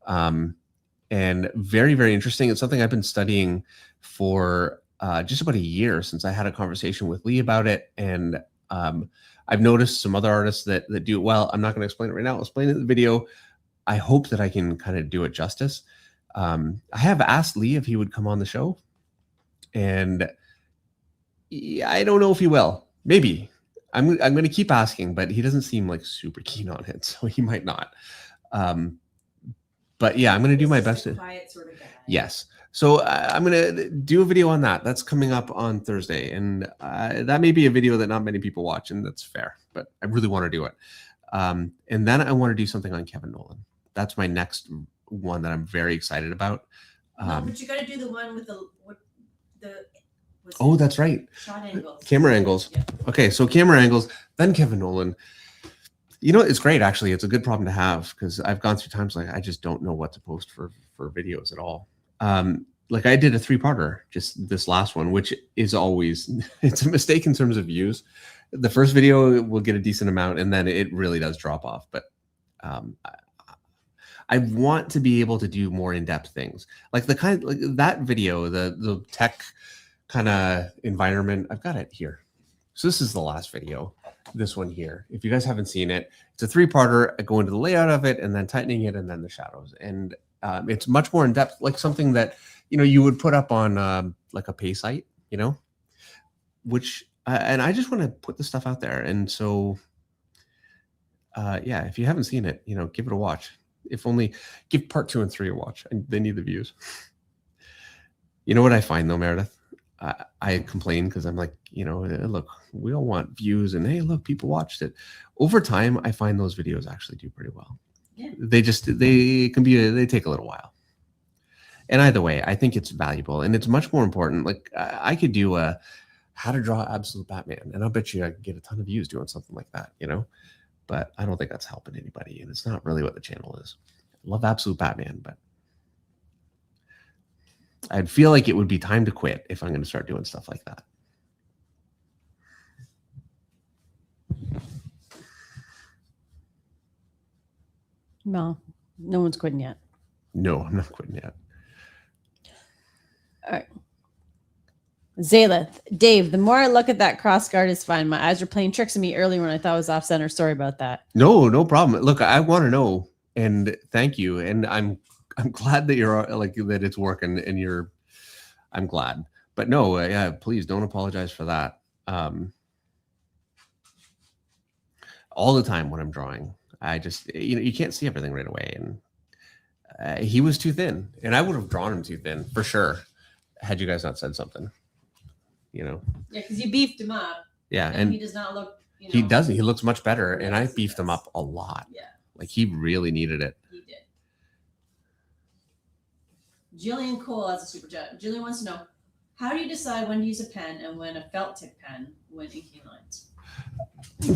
And very, very interesting. It's something I've been studying for just about a year since I had a conversation with Lee about it. And I've noticed some other artists that do it well. I'm not going to explain it right now. I'll explain it in the video. I hope that I can kind of do it justice. I have asked Lee if he would come on the show. And I don't know if he will. Maybe. I'm going to keep asking, but he doesn't seem like super keen on it. So he might not. But yeah, I'm going to do my best. Quiet sort of guy. Yes. So I'm going to do a video on that. That's coming up on Thursday. And that may be a video that not many people watch, and that's fair. But I really want to do it. And then I want to do something on Kevin Nolan. That's my next one that I'm very excited about. No, but you got to do the one with the Oh, that's right. shot angles. Camera angles. Yeah. Okay, so camera angles, then Kevin Nolan. You know, it's great, actually. It's a good problem to have because I've gone through times like I just don't know what to post for videos at all. Like I did a 3-parter, just this last one, which is always, it's a mistake in terms of views. The first video will get a decent amount, and then it really does drop off. But I want to be able to do more in-depth things. Like that video, the tech kind of environment. I've got it here. So this is the last video, this one here. If you guys haven't seen it, it's a 3-parter. I go into the layout of it and then tightening it and then the shadows. And it's much more in depth, like something that, you would put up on like a pay site, which, and I just want to put the stuff out there. And so, yeah, if you haven't seen it, give it a watch. If only give part 2 and 3 a watch. They need the views. You know what I find though, Meredith? I complain because I'm like, look, we all want views and hey, look, people watched it. Over time, I find those videos actually do pretty well. Yeah. They take a little while. And either way, I think it's valuable and it's much more important. Like I could do a how to draw Absolute Batman, and I'll bet you I could get a ton of views doing something like that, but I don't think that's helping anybody. And it's not really what the channel is. I love Absolute Batman, but I'd feel like it would be time to quit if I'm going to start doing stuff like that. No, no one's quitting yet. No, I'm not quitting yet. All right. Zaleth, Dave, the more I look at that cross guard is fine. My eyes were playing tricks on me earlier when I thought it was off center. Sorry about that. No problem. Look, I want to know, and thank you. And I'm glad that you're like that it's working, and I'm glad. But no, yeah, please don't apologize for that. All the time when I'm drawing, I just you can't see everything right away, and he was too thin, and I would have drawn him too thin for sure had you guys not said something. Yeah, because you beefed him up. Yeah, and he does not look. He doesn't. He looks much better, and I Yes, he beefed him does. up a lot. Yeah, Like he really needed it. he did. Jillian Cole has a super chat. Jillian wants to know, how do you decide when to use a pen and when a felt tip pen when inking lines?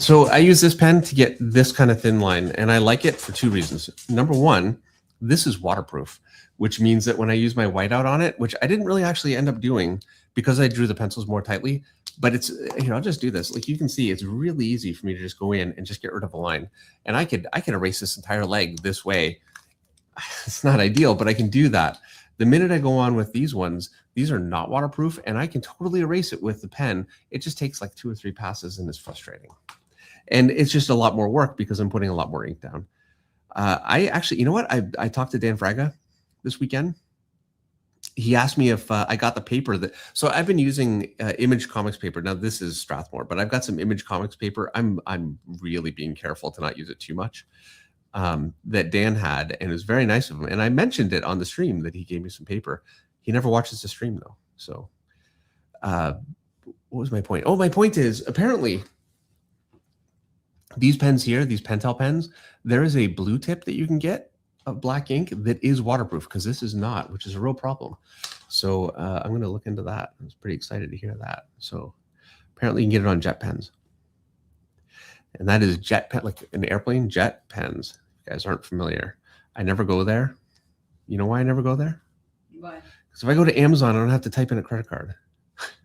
So I use this pen to get this kind of thin line, and I like it for two reasons. Number one, this is waterproof, which means that when I use my whiteout on it, which I didn't really actually end up doing because I drew the pencils more tightly, but it's, I'll just do this. Like you can see, it's really easy for me to just go in and just get rid of a line. And I could erase this entire leg this way. It's not ideal, but I can do that. The minute I go on with these ones, these are not waterproof, and I can totally erase it with the pen. It just takes like 2 or 3 passes, and it's frustrating. And it's just a lot more work because I'm putting a lot more ink down. I actually, you know what? I talked to Dan Fraga this weekend. He asked me if I got the paper so I've been using Image Comics paper. Now this is Strathmore, but I've got some Image Comics paper. I'm really being careful to not use it too much. That Dan had, and it was very nice of him. And I mentioned it on the stream that he gave me some paper. He never watches the stream though. So what was my point? Oh, my point is apparently these pens here, these Pentel pens, there is a blue tip that you can get of black ink that is waterproof, because this is not, which is a real problem. So I'm going to look into that. I was pretty excited to hear that. So apparently you can get it on jet pens. And that is jet pen, like an airplane, jet pens. If you guys aren't familiar, I never go there. You know why I never go there? Why? Because if I go to Amazon, I don't have to type in a credit card.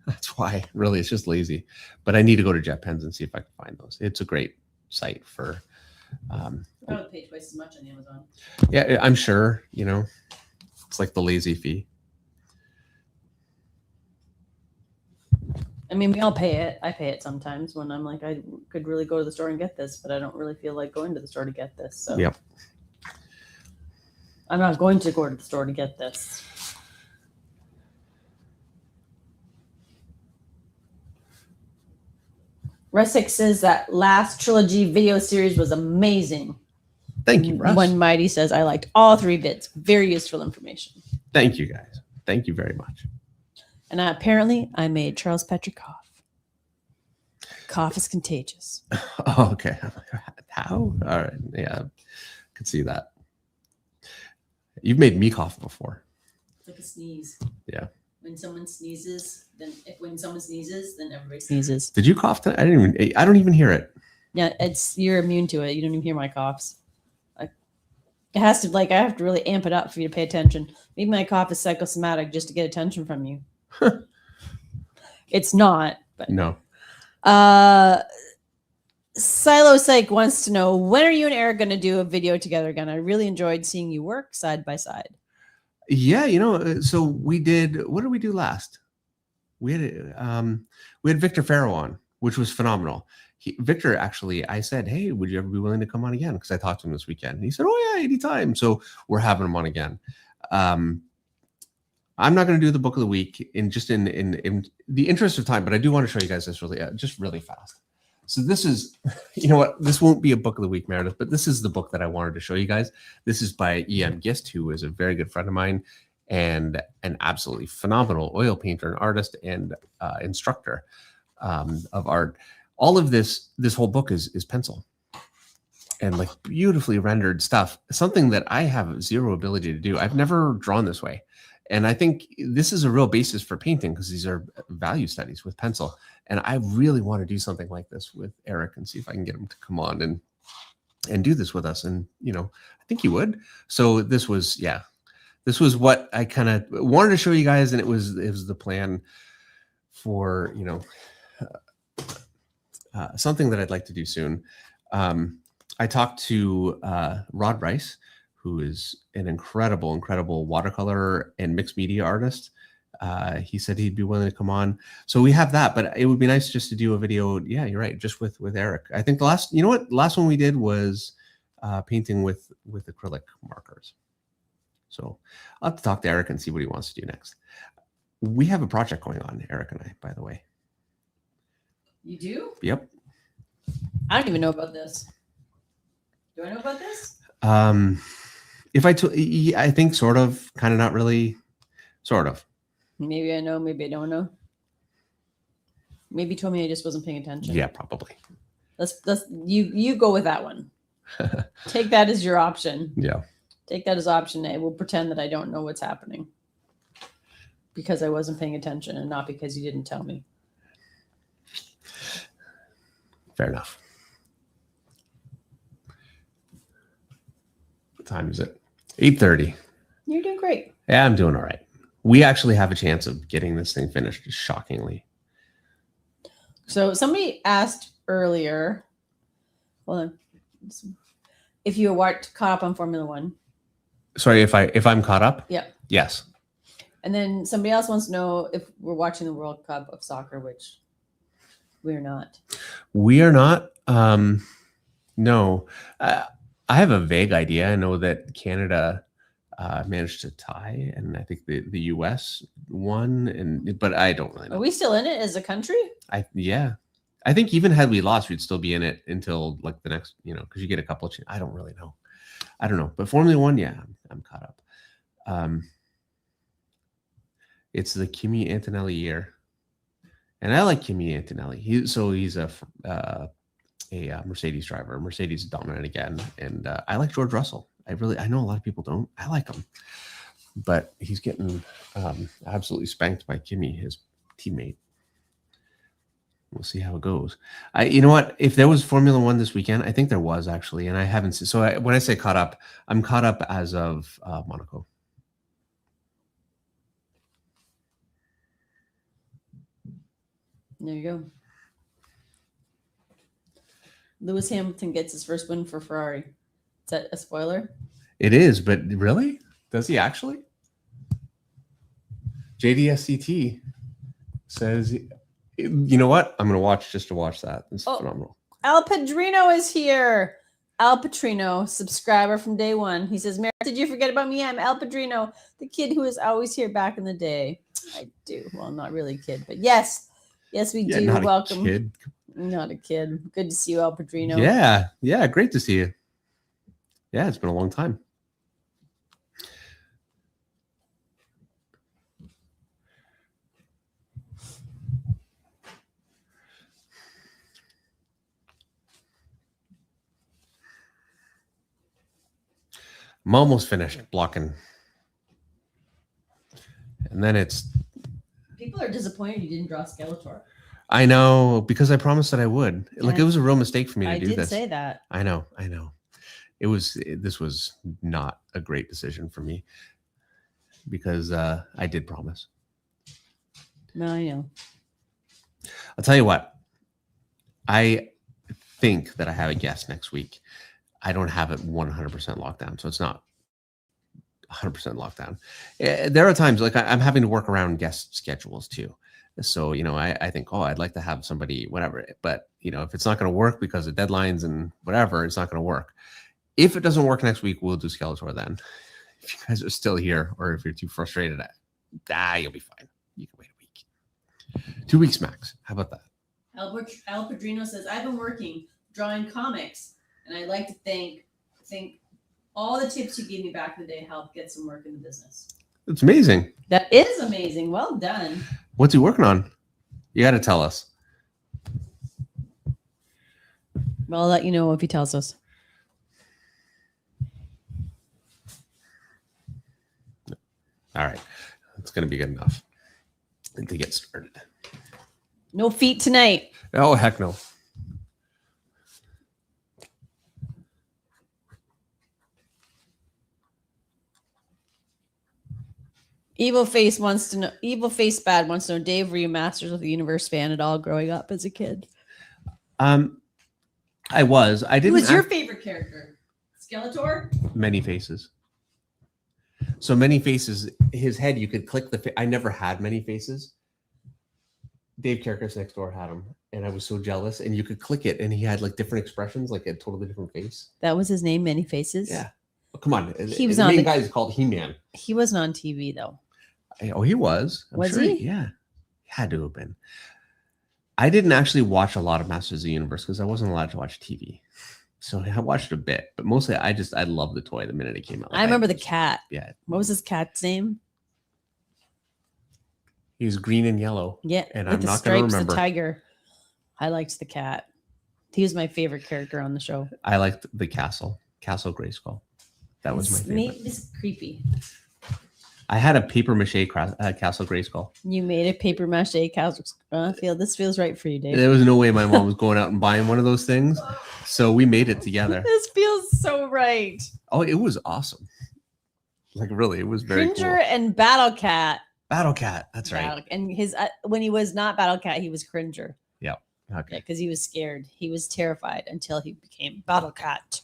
That's why. Really, it's just lazy. But I need to go to jet pens and see if I can find those. It's a great site for I would pay twice as much on Amazon. yeah, I'm sure, it's like the lazy fee. I mean, we all pay it. I pay it sometimes when I'm like, I could really go to the store and get this, but I don't really feel like going to the store to get this. So Yep. I'm not going to go to the store to get this. Resick says that last trilogy video series was amazing. Thank you, Russ. When Mighty says, I liked all 3 bits. Very useful information. Thank you, guys. Thank you very much. And apparently, I made Charles Petrie cough. Cough is contagious. Oh, okay. How? All right. Yeah, I could see that. You've made me cough before. It's like a sneeze. Yeah. When someone sneezes, then everybody Sneezes. Did you cough tonight? I don't even hear it. Yeah, you're immune to it. You don't even hear my coughs. It has to, I have to really amp it up for you to pay attention. Maybe my cough is psychosomatic just to get attention from you. It's not, but No. Silo Psych wants to know, when are you and Eric going to do a video together again? I really enjoyed seeing you work side by side. Yeah, so we did. What did we do last? We had Victor Farrow on, which was phenomenal. Victor, actually, I said, hey, would you ever be willing to come on again? Because I talked to him this weekend. And he said, oh yeah, anytime. So we're having him on again. I'm not going to do the book of the week in the interest of time, but I do want to show you guys this really fast. So this is, you know what? This won't be a book of the week, Meredith, but this is the book that I wanted to show you guys. This is by E.M. Gist, who is a very good friend of mine and an absolutely phenomenal oil painter and artist and instructor of art. All of this whole book is pencil and like beautifully rendered stuff, something that I have zero ability to do. I've never drawn this way. And I think this is a real basis for painting because these are value studies with pencil. And I really want to do something like this with Eric and see if I can get him to come on and do this with us. And, I think he would. So this was what I kind of wanted to show you guys. And it was the plan for, something that I'd like to do soon. I talked to Rod Rice, who is an incredible watercolor and mixed media artist. He said he'd be willing to come on. So we have that, but it would be nice just to do a video. Yeah, you're right. Just with Eric. I think the last one we did was painting with acrylic markers. So I'll have to talk to Eric and see what he wants to do next. We have a project going on, Eric and I, by the way. You do? Yep. I don't even know about this. Do I know about this? I think sort of, kind of, not really, sort of. Maybe I know, maybe I don't know. Maybe you told me I just wasn't paying attention. Yeah, probably. Let's you go with that one. Take that as your option. Yeah. Take that as option A. We'll pretend that I don't know what's happening because I wasn't paying attention and not because you didn't tell me. Fair enough. What time is it? 8:30. You're doing great. Yeah, I'm doing all right. We actually have a chance of getting this thing finished, shockingly. So somebody asked earlier, hold on, if you were caught up on Formula One. Sorry, if I'm caught up? Yeah. Yes. And then somebody else wants to know if we're watching the World Cup of soccer, which we're not. We are not. No. I have a vague idea. I know that Canada managed to tie, and I think the US won, but I don't really know. Are we still in it as a country? Yeah. I think even had we lost, we'd still be in it until like the next, because you get a couple of I don't really know. I don't know. But Formula One, yeah, I'm caught up. It's the Kimi Antonelli year. And I like Kimi Antonelli. He's a Mercedes driver. Mercedes dominant again. And I like George Russell. I know a lot of people don't. I like him. But he's getting absolutely spanked by Kimi, his teammate. We'll see how it goes. You know what? If there was Formula One this weekend, I think there was actually, and I haven't seen. So when I say caught up, I'm caught up as of Monaco. There you go. Lewis Hamilton gets his first win for Ferrari. Is that a spoiler? It is, but really? Does he actually? JDSCT says, you know what? I'm going to watch just to watch that. It's phenomenal. Al Padrino is here. Al Padrino, subscriber from day one. He says, Mary, did you forget about me? I'm Al Padrino, the kid who was always here back in the day. I do. Well, not really a kid, but yes. Yes, we do. Not Welcome. A kid. Not a kid. Good to see you, Al Padrino. Yeah. Great to see you. Yeah, it's been a long time. I'm almost finished blocking. And then it's... People are disappointed you didn't draw Skeletor. I know, because I promised that I would. Like, it was a real mistake for me to do this. I did say that. I know. This was not a great decision for me because I did promise. No, I know. I'll tell you what. I think that I have a guest next week. I don't have it 100% locked down, so it's not 100% locked down. There are times like I'm having to work around guest schedules too. So, I think, I'd like to have somebody, whatever. But, if it's not going to work because of deadlines and whatever, it's not going to work. If it doesn't work next week, we'll do Skeletor then. If you guys are still here or if you're too frustrated, you'll be fine. You can wait a week. 2 weeks max. How about that? Al Padrino says, I've been working drawing comics, and I'd like to think all the tips you gave me back in the day helped get some work in the business. It's amazing. That is amazing. Well done. What's he working on? You got to tell us. Well, I'll let you know if he tells us. All right. It's going to be good enough to get started. No feet tonight. Oh, heck no. Evil Face wants to know. Evil Face Bad wants to know. Dave, were you Masters of the Universe fan at all growing up as a kid? I was. I Who didn't. was your favorite character? Skeletor? Many Faces. So Many Faces. His head, you could click the. I never had Many Faces. Dave Carcass next door had him, and I was so jealous. And you could click it, and he had like different expressions, like a totally different face. That was his name, Many Faces. Yeah. Oh, come on. He was the on main the- guy is called He-Man. He wasn't on TV though. Oh, he was. I'm Was sure he? Yeah. He had to have been. I didn't actually watch a lot of Masters of the Universe because I wasn't allowed to watch TV. So I watched a bit, but mostly I loved the toy the minute it came out. I remember the cat. Yeah. What was his cat's name? He was green and yellow. Yeah, And with I'm the not gonna stripes, remember. the tiger. I liked the cat. He was my favorite character on the show. I liked the Castle Grayskull. That was my favorite. It's creepy. I had a paper mache Castle Grayskull. You made a paper mache castle. This feels right for you, Dave. There was no way my mom was going out and buying one of those things. So we made it together. This feels so right. Oh, it was awesome. Like really, it was very Cringer cool. and Battle Cat. Battle Cat. That's right. And his when he was not Battle Cat, he was Cringer. Okay. Because he was scared. He was terrified until he became Battle Cat.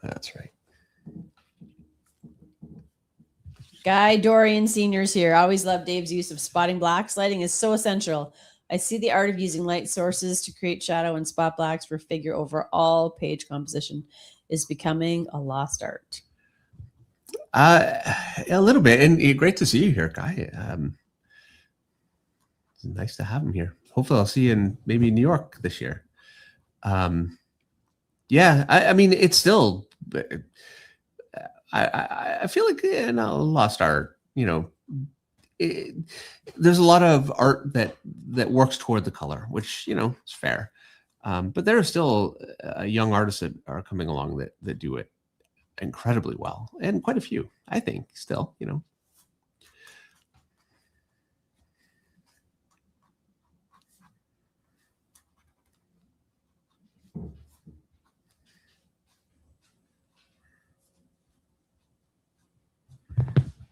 That's right. Guy Dorian Sr.'s here. I always love Dave's use of spotting blacks. Lighting is so essential. I see the art of using light sources to create shadow and spot blacks for figure overall page composition is becoming a lost art. A little bit, and great to see you here, Guy. It's nice to have him here. Hopefully, I'll see you in maybe New York this year. Yeah, I mean, it's still. I feel like lost art. There's a lot of art that works toward the color, which is fair. But there are still young artists that are coming along that do it incredibly well, and quite a few, I think, still.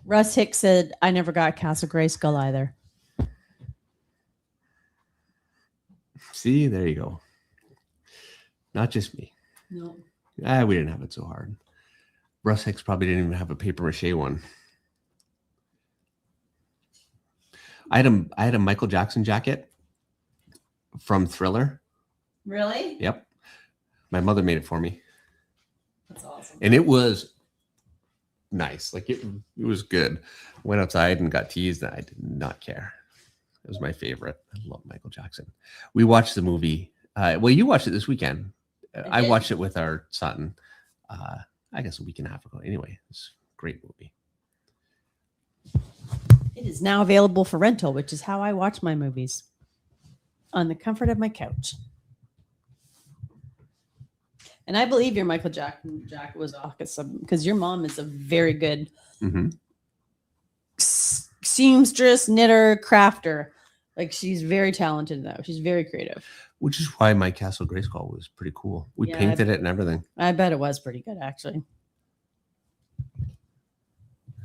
Russ Hicks said, I never got Castle Grayskull either. See, there you go. Not just me. No. We didn't have it so hard. Russ Hicks probably didn't even have a paper mache one. I had a Michael Jackson jacket from Thriller. Really? Yep. My mother made it for me. That's awesome. And it was nice. Like it was good. Went outside and got teased, and I did not care. It was my favorite. I love Michael Jackson. We watched the movie. Well, you watched it this weekend. I did. watched it with our son. I guess a week and a half ago. Anyway, it's a great movie. It is now available for rental, which is how I watch my movies on the comfort of my couch. And I believe your Michael Jackson jacket was awesome because your mom is a very good Mm-hmm. seamstress, knitter, crafter. Like she's very talented though. She's very creative. Which is why my Castle Grayskull was pretty cool. We Yeah, painted it and everything. I bet it was pretty good actually.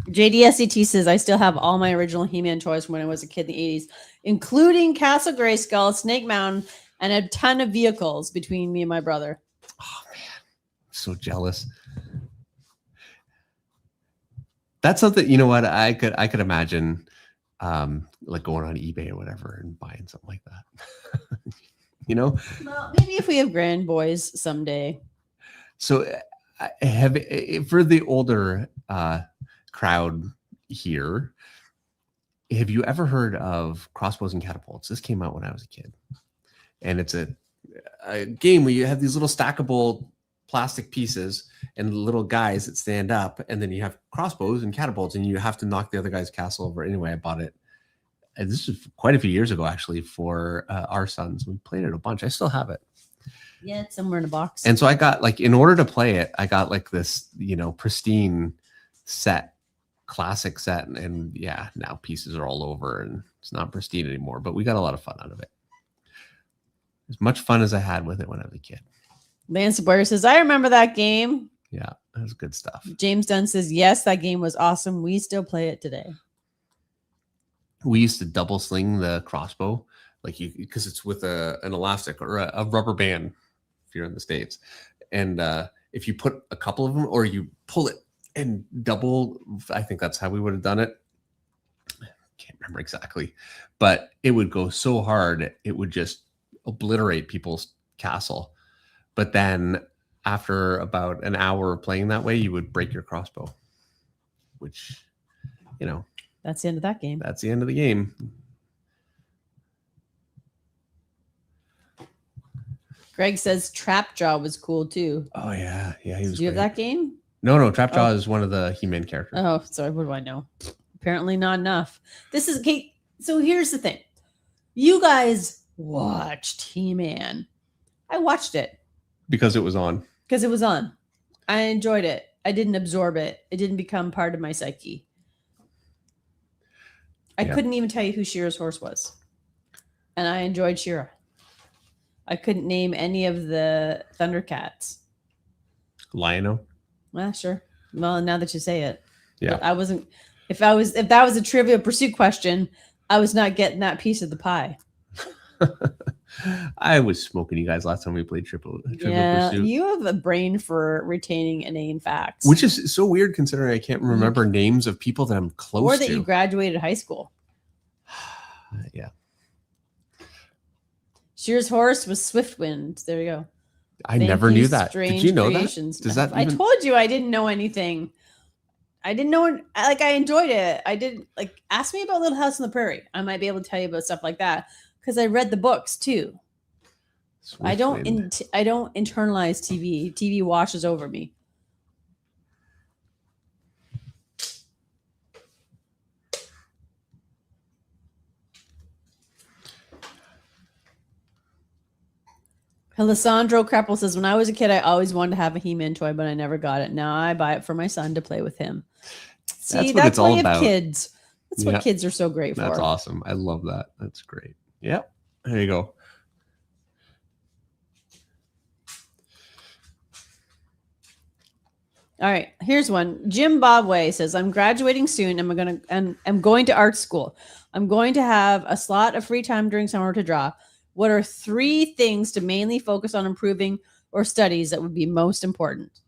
JDSCT says, I still have all my original He-Man toys from when I was a kid in the 80s, including Castle Grayskull, Snake Mountain, and a ton of vehicles between me and my brother. Oh man, so jealous. That's something, you know what, I could imagine like going on eBay or whatever and buying something like that. Well, maybe if we have grand boys someday. So for the older crowd here, have you ever heard of Crossbows and Catapults? This came out when I was a kid, and it's a game where you have these little stackable plastic pieces and little guys that stand up, and then you have crossbows and catapults, and you have to knock the other guy's castle over. Anyway, I bought it. And this is quite a few years ago, actually, for our sons. We played it a bunch. I still have it. Yeah, it's somewhere in a box. And so I got, like, in order to play it, I got like this, pristine set, classic set. And yeah, now pieces are all over and it's not pristine anymore, but we got a lot of fun out of it. As much fun as I had with it when I was a kid. Lance Boyer says, I remember that game. Yeah, that was good stuff. James Dunn says, yes, that game was awesome. We still play it today. We used to double sling the crossbow like you because it's with an elastic or a rubber band if you're in the States. And if you put a couple of them or you pull it and double, I think that's how we would have done it. Can't remember exactly, but it would go so hard it would just obliterate people's castle. But then after about an hour of playing that way, you would break your crossbow, which, you know, That's the end of that game. that's the end of the game. Greg says Trapjaw was cool too. Oh yeah, he was. Do you have great. that game? No, Trapjaw Oh. is one of the He-Man characters. Oh, sorry. What do I know? Apparently not enough. This is okay. So here's the thing. You guys watched He-Man. I watched it Because it was on. because it was on. I enjoyed it. I didn't absorb it. It didn't become part of my psyche. I Yeah. couldn't even tell you who Shira's horse was. And I enjoyed Shira. I couldn't name any of the Thundercats. Lion-O. Well, sure. Well, now that you say it. Yeah. But I wasn't if that was a Trivial Pursuit question, I was not getting that piece of the pie. I was smoking you guys last time we played Trivial Yeah, Pursuit. you have a brain for retaining inane facts. Which is so weird considering I can't remember names of people that I'm close or that to. you graduated high school. Yeah. Shira's horse was Swiftwind. There you go. I Thank never you, knew that. Did Strange you know Creations. that? Does that I even... told you I didn't know anything. I didn't know. Like, I enjoyed it. I didn't like ask me about Little House on the Prairie. I might be able to tell you about stuff like that because I read the books too. I don't internalize TV. TV washes over me. Alessandro Kreppel says, when I was a kid, I always wanted to have a He-Man toy, but I never got it. Now I buy it for my son to play with him. See, what it's why all you have about. kids. That's Yeah. what kids are so great for. That's awesome. I love that. That's great. Yep. There you go. All right, here's one. Jim Bobway says, I'm graduating soon and I'm going to art school. I'm going to have a slot of free time during summer to draw. What are 3 things to mainly focus on improving or studies that would be most important?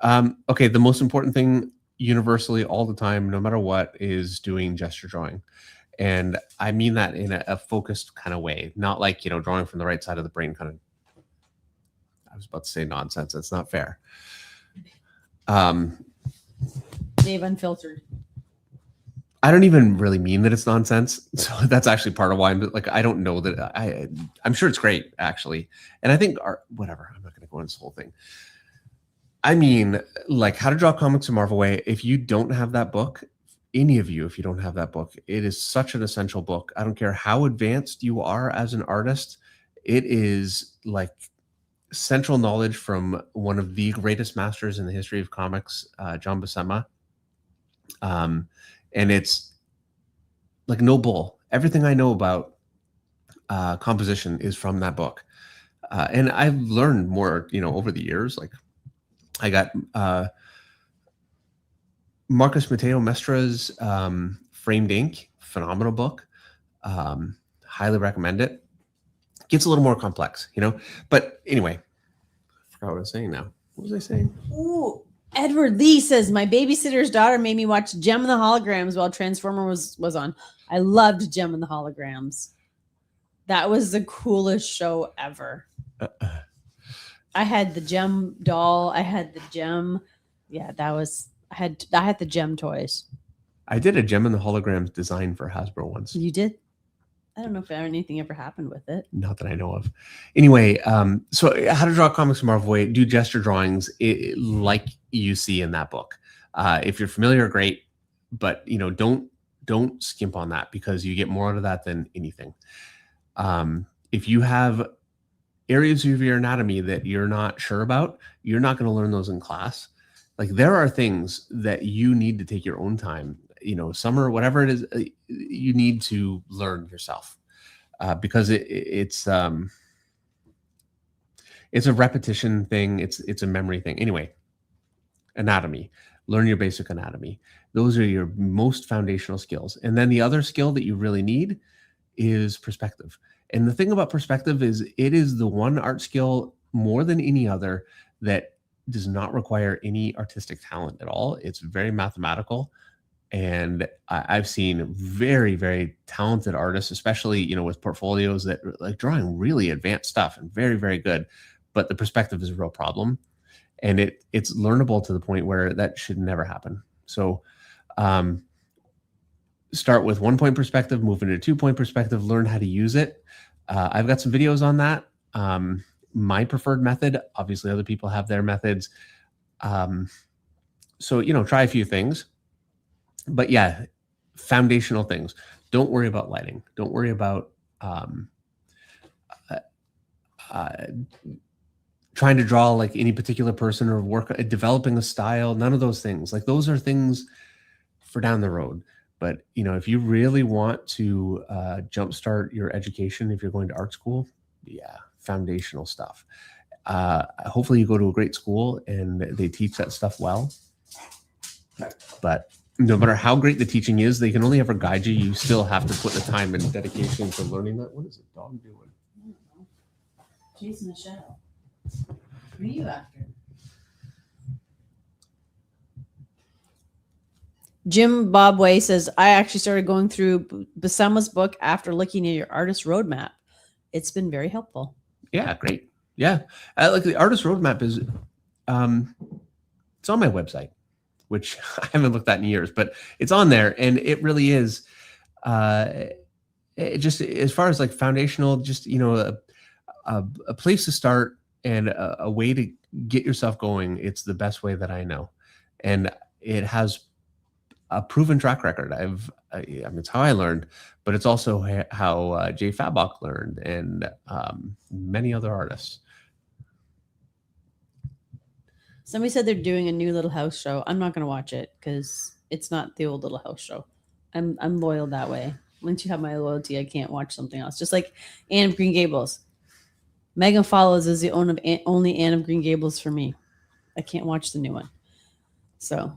Okay, the most important thing universally all the time, no matter what, is doing gesture drawing. And I mean that in a focused kind of way, not like, drawing from the right side of the brain kind of. I was about to say nonsense. That's not fair. Dave Unfiltered. I don't even really mean that it's nonsense. So that's actually part of why I'm like, I don't know that I'm sure it's great actually. And I think whatever, I'm not going to go into this whole thing. I mean, like How to Draw Comics the Marvel Way. If you don't have that book, any of you, if you don't have that book, it is such an essential book. I don't care how advanced you are as an artist. It is like central knowledge from one of the greatest masters in the history of comics, John Buscema. And it's like no bull. Everything I know about composition is from that book. And I've learned more, over the years. Like I got Marcus Mateo Mestra's Framed Ink, phenomenal book. Highly recommend it. Gets a little more complex, But anyway, I forgot what I was saying now. What was I saying? Ooh, Edward Lee says, my babysitter's daughter made me watch Gem and the Holograms while Transformer was on. I loved Gem and the Holograms. That was the coolest show ever. I had the Gem doll. I had the Gem. Yeah, I had the Gem toys. I did a Gem and the Holograms design for Hasbro once. You did? I don't know if anything ever happened with it. Not that I know of. Anyway, so How to Draw Comics the Marvel Way, do gesture drawings like you see in that book. If you're familiar, great, but don't skimp on that because you get more out of that than anything. If you have areas of your anatomy that you're not sure about, you're not going to learn those in class. Like there are things that you need to take your own time, summer, whatever it is, you need to learn yourself because it's a repetition thing. It's a memory thing. Anyway, anatomy, learn your basic anatomy. Those are your most foundational skills. And then the other skill that you really need is perspective. And the thing about perspective is it is the one art skill more than any other that does not require any artistic talent at all. It's very mathematical. And I've seen very, very talented artists, especially, with portfolios that are like drawing really advanced stuff and very, very good. But the perspective is a real problem. And it's learnable to the point where that should never happen. So start with 1-point perspective, move into 2-point perspective, learn how to use it. I've got some videos on that. My preferred method, obviously other people have their methods. So, try a few things. But yeah, foundational things. Don't worry about lighting. Don't worry about trying to draw like any particular person or developing a style. None of those things. Like those are things for down the road. But if you really want to jumpstart your education, if you're going to art school, yeah, foundational stuff. Hopefully you go to a great school and they teach that stuff well. But no matter how great the teaching is, they can only ever guide you. You still have to put the time and dedication to learning that. What is the dog doing? I don't know. Chasing a shadow. What are you after? Jim Bobway says, I actually started going through Buscema's book after looking at your artist roadmap. It's been very helpful. Yeah, great. Yeah. Like the artist roadmap is, it's on my website, which I haven't looked at in years, but it's on there. And it really is it just as far as like foundational, just, a place to start and a way to get yourself going. It's the best way that I know. And it has a proven track record. It's how I learned, but it's also how Jay Fabok learned and many other artists. Somebody said they're doing a new Little House show. I'm not going to watch it because it's not the old Little House show. I'm loyal that way. Once you have my loyalty, I can't watch something else. Just like Anne of Green Gables. Megan Follows is the only Anne of Green Gables for me. I can't watch the new one. So,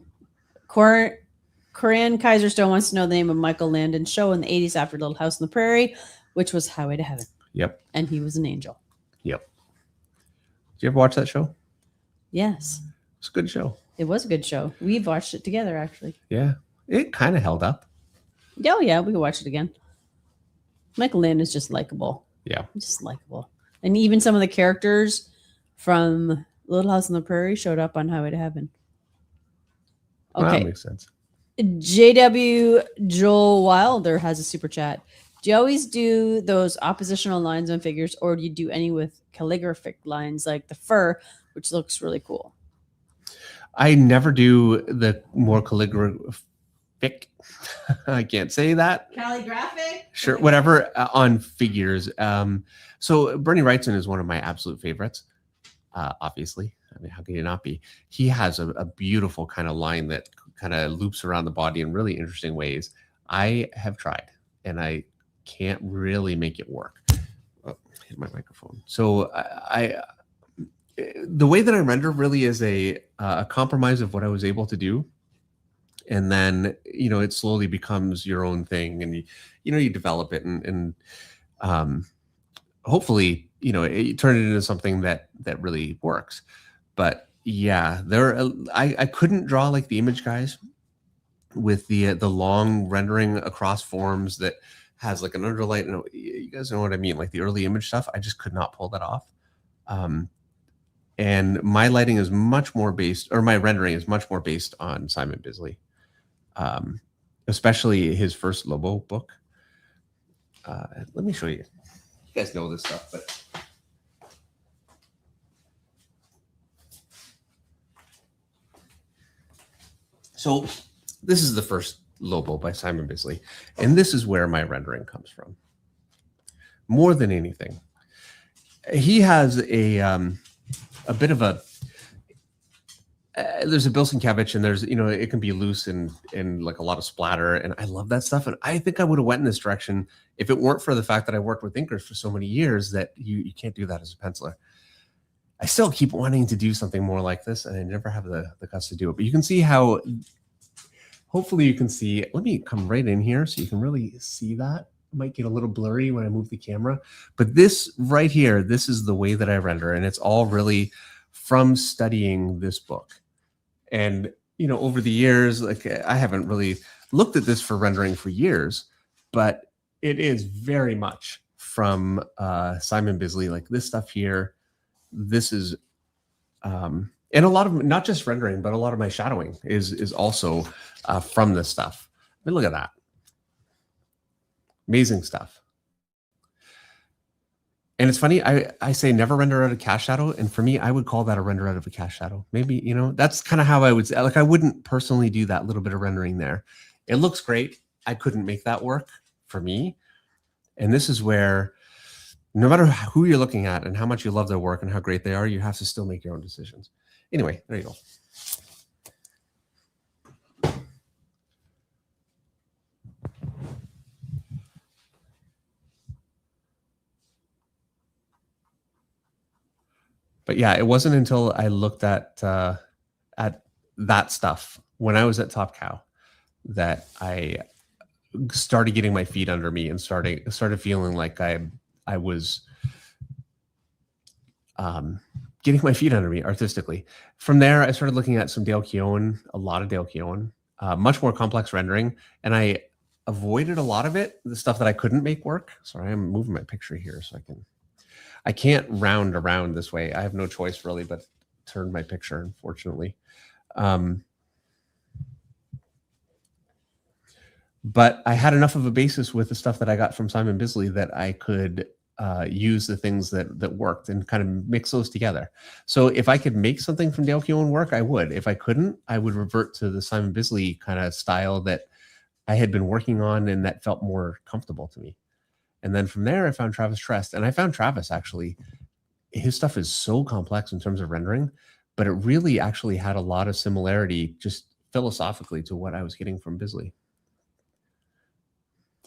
Corinne Kaiserstone wants to know the name of Michael Landon's show in the 80s after Little House on the Prairie, which was Highway to Heaven. Yep. And he was an angel. Yep. Did you ever watch that show? Yes. It's a good show. It was a good show. We've watched it together, actually. Yeah. It kind of held up. Oh, yeah. We can watch it again. Michael Landon is just likable. Yeah. Just likable. And even some of the characters from Little House on the Prairie showed up on Highway to Heaven. Well, Okay. that makes sense. JW Joel Wilder has a super chat. Do you always do those oppositional lines on figures, or do you do any with calligraphic lines like the fur, which looks really cool? I never do the more calligraphic. I can't say that. Calligraphic? Sure, whatever on figures. So Bernie Wrightson is one of my absolute favorites. Obviously, I mean, how can you not be? He has a beautiful kind of line that kind of loops around the body in really interesting ways. I have tried, and I can't really make it work. Oh, hit my microphone. So the way that I render really is a compromise of what I was able to do. And then, it slowly becomes your own thing, and you develop it and hopefully, you turn it into something that really works. But yeah, I couldn't draw like the image guys with the long rendering across forms that has like an underlight. And you guys know what I mean? Like the early image stuff, I just could not pull that off. And my lighting is much more my rendering is much more based on Simon Bisley, especially his first Lobo book. Let me show you. You guys know this stuff, but so this is the first Lobo by Simon Bisley, and this is where my rendering comes from. More than anything, he has a bit of a. There's a Bill Sienkiewicz, and there's it can be loose and like a lot of splatter, and I love that stuff. And I think I would have went in this direction if it weren't for the fact that I worked with inkers for so many years that you can't do that as a penciler. I still keep wanting to do something more like this, and I never have the guts to do it. But you can see how. Hopefully, you can see. Let me come right in here so you can really see that. might get a little blurry when I move the camera, but this right here, this is the way that I render, and it's all really from studying this book. And over the years, like I haven't really looked at this for rendering for years, but it is very much from Simon Bisley. Like this stuff here, this is, and a lot of, not just rendering, but a lot of my shadowing is also from this stuff. I mean, look at that. Amazing stuff. And it's funny, I say never render out a cast shadow. And for me, I would call that a render out of a cast shadow. Maybe, that's kind of how I would say, like, I wouldn't personally do that little bit of rendering there. It looks great. I couldn't make that work for me. And this is where no matter who you're looking at and how much you love their work and how great they are, you have to still make your own decisions. Anyway, there you go. But yeah, it wasn't until I looked at that stuff when I was at Top Cow that I started getting my feet under me and started feeling like I was getting my feet under me artistically. From there, I started looking at some Dale Keown, a lot of Dale Keown, much more complex rendering, and I avoided a lot of it, the stuff that I couldn't make work. Sorry, I'm moving my picture here so I can't round around this way. I have no choice really but turn my picture, unfortunately. But I had enough of a basis with the stuff that I got from Simon Bisley that I could use the things that worked and kind of mix those together. So if I could make something from Dale Keown work, I would. If I couldn't, I would revert to the Simon Bisley kind of style that I had been working on and that felt more comfortable to me. And then from there, I found Travis Trest. And I found Travis, actually, his stuff is so complex in terms of rendering, but it really actually had a lot of similarity just philosophically to what I was getting from Bisley.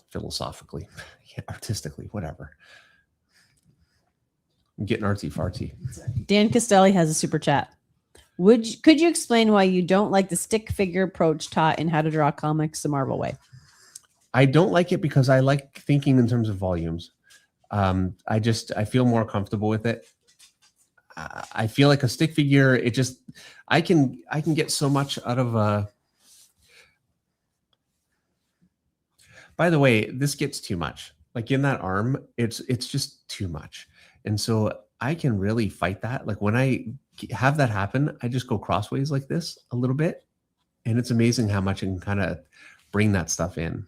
Philosophically, yeah, artistically, whatever. I'm getting artsy-fartsy. Dan Costelli has a super chat. Could you explain why you don't like the stick figure approach taught in How to Draw Comics the Marvel Way? I don't like it because I like thinking in terms of volumes. I feel more comfortable with it. I feel like a stick figure, I can get so much out of a. By the way, this gets too much. Like in that arm, it's just too much. And so I can really fight that. Like when I have that happen, I just go crossways like this a little bit. And it's amazing how much I can kind of bring that stuff in.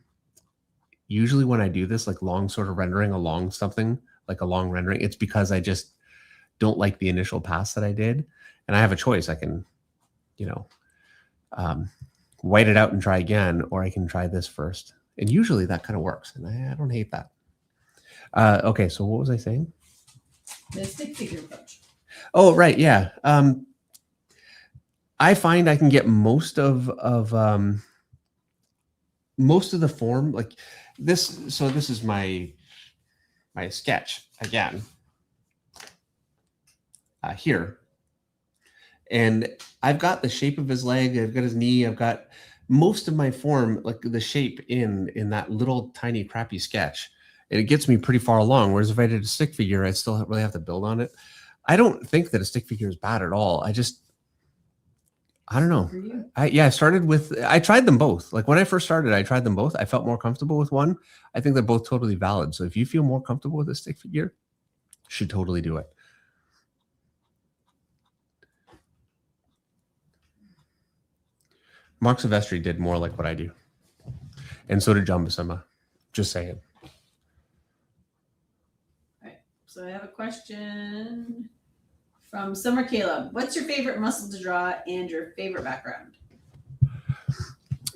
Usually when I do this, like long sort of rendering along something, like a long rendering, it's because I just don't like the initial pass that I did. And I have a choice. I can, white it out and try again, or I can try this first. And usually that kind of works. And I don't hate that. Okay, so what was I saying? The stick figure approach. Oh, right. Yeah. I find I can get most of the form like this. So this is my sketch again here. And I've got the shape of his leg. I've got his knee. I've got most of my form, like the shape in that little tiny crappy sketch. And it gets me pretty far along. Whereas if I did a stick figure, I'd still really have to build on it. I don't think that a stick figure is bad at all. I don't know. I tried them both. Like when I first started, I tried them both. I felt more comfortable with one. I think they're both totally valid. So if you feel more comfortable with a stick figure, you should totally do it. Mark Silvestri did more like what I do. And so did John Buscema. Just saying. All right. So I have a question from Summer Caleb. What's your favorite muscle to draw and your favorite background?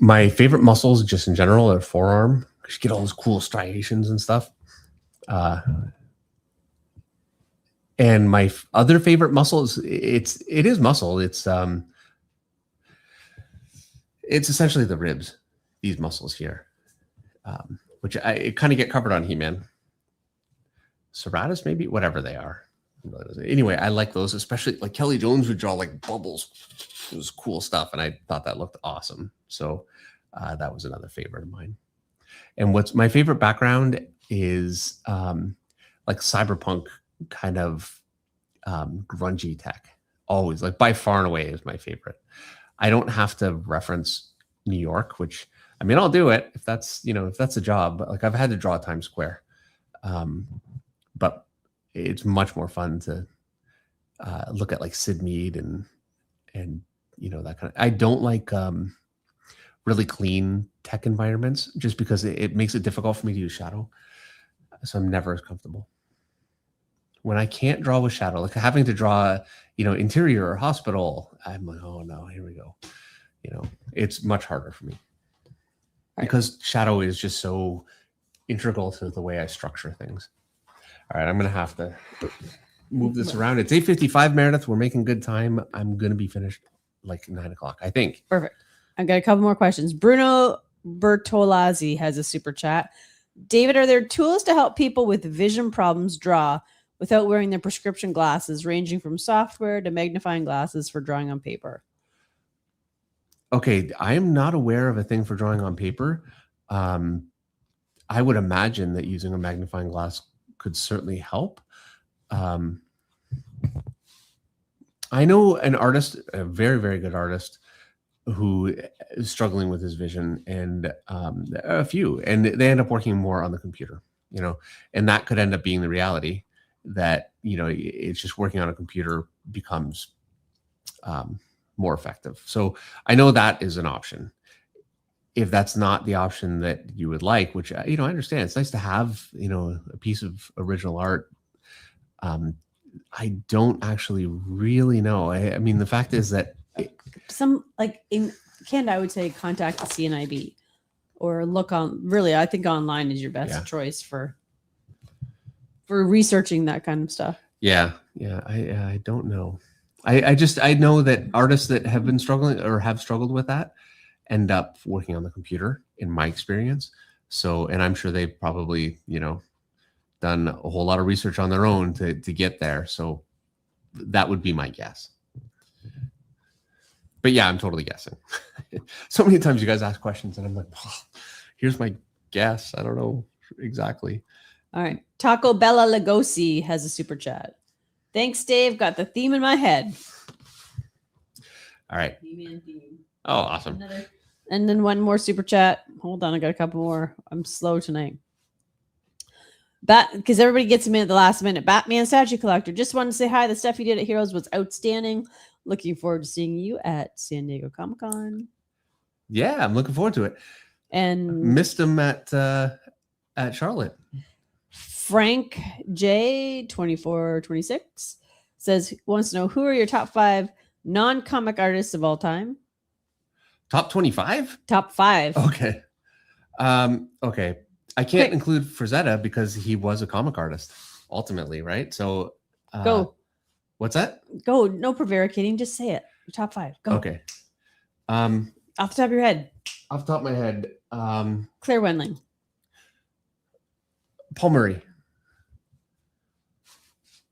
My favorite muscles just in general are forearm. Because you get all those cool striations and stuff. And my other favorite muscle is it is muscle. It's essentially the ribs, these muscles here, which I kind of get covered on He-Man. Serratus, maybe, whatever they are. Anyway, I like those, especially like Kelly Jones would draw like bubbles. It was cool stuff, and I thought that looked awesome. So that was another favorite of mine. And what's my favorite background is like cyberpunk kind of grungy tech. Always, like by far and away, is my favorite. I don't have to reference New York, which I mean, I'll do it if that's a job. But like I've had to draw Times Square, but it's much more fun to look at like Sid Mead and that kind of. I don't like really clean tech environments just because it makes it difficult for me to use shadow. So I'm never as comfortable. When I can't draw with shadow, like having to draw, interior or hospital, I'm like, oh no, here we go. It's much harder for me because shadow is just so integral to the way I structure things. All right, I'm going to have to move this around. It's 8:55, Meredith. We're making good time. I'm going to be finished like 9 o'clock, I think. Perfect. I've got a couple more questions. Bruno Bertolazzi has a super chat. David, are there tools to help people with vision problems draw without wearing their prescription glasses, ranging from software to magnifying glasses for drawing on paper? Okay, I am not aware of a thing for drawing on paper. I would imagine that using a magnifying glass could certainly help. I know an artist, a very, very good artist, who is struggling with his vision, and a few, and they end up working more on the computer, and that could end up being the reality that, it's just working on a computer becomes more effective. So I know that is an option. If that's not the option that you would like, which, I understand, it's nice to have, a piece of original art. I don't actually really know. I mean, the fact is that Some, like in Canada, I would say contact the CNIB or look on, really, I think online is your best choice for researching that kind of stuff. Yeah. I don't know. I know that artists that have been struggling or have struggled with that end up working on the computer, in my experience. So, and I'm sure they've probably, done a whole lot of research on their own to get there. So that would be my guess. But yeah, I'm totally guessing. So many times you guys ask questions and I'm like, oh, here's my guess. I don't know exactly. All right. Taco Bella Lugosi has a super chat. Thanks, Dave. Got the theme in my head. All right. Oh, awesome. And then one more super chat. Hold on. I got a couple more. I'm slow tonight. Because everybody gets them in at the last minute. Batman Statue Collector. Just wanted to say hi. The stuff you did at Heroes was outstanding. Looking forward to seeing you at San Diego Comic-Con. Yeah, I'm looking forward to it. And missed him at Charlotte. Frank J 2426 wants to know, who are your top 5 non-comic artists of all time? Top 25? Top 5. Okay. Okay. I can't include Frazetta because he was a comic artist ultimately, right? So go. What's that? Go. No prevaricating. Just say it. Your top 5. Go. Okay. Off the top of your head. Off the top of my head. Claire Wendling. Paul Murray.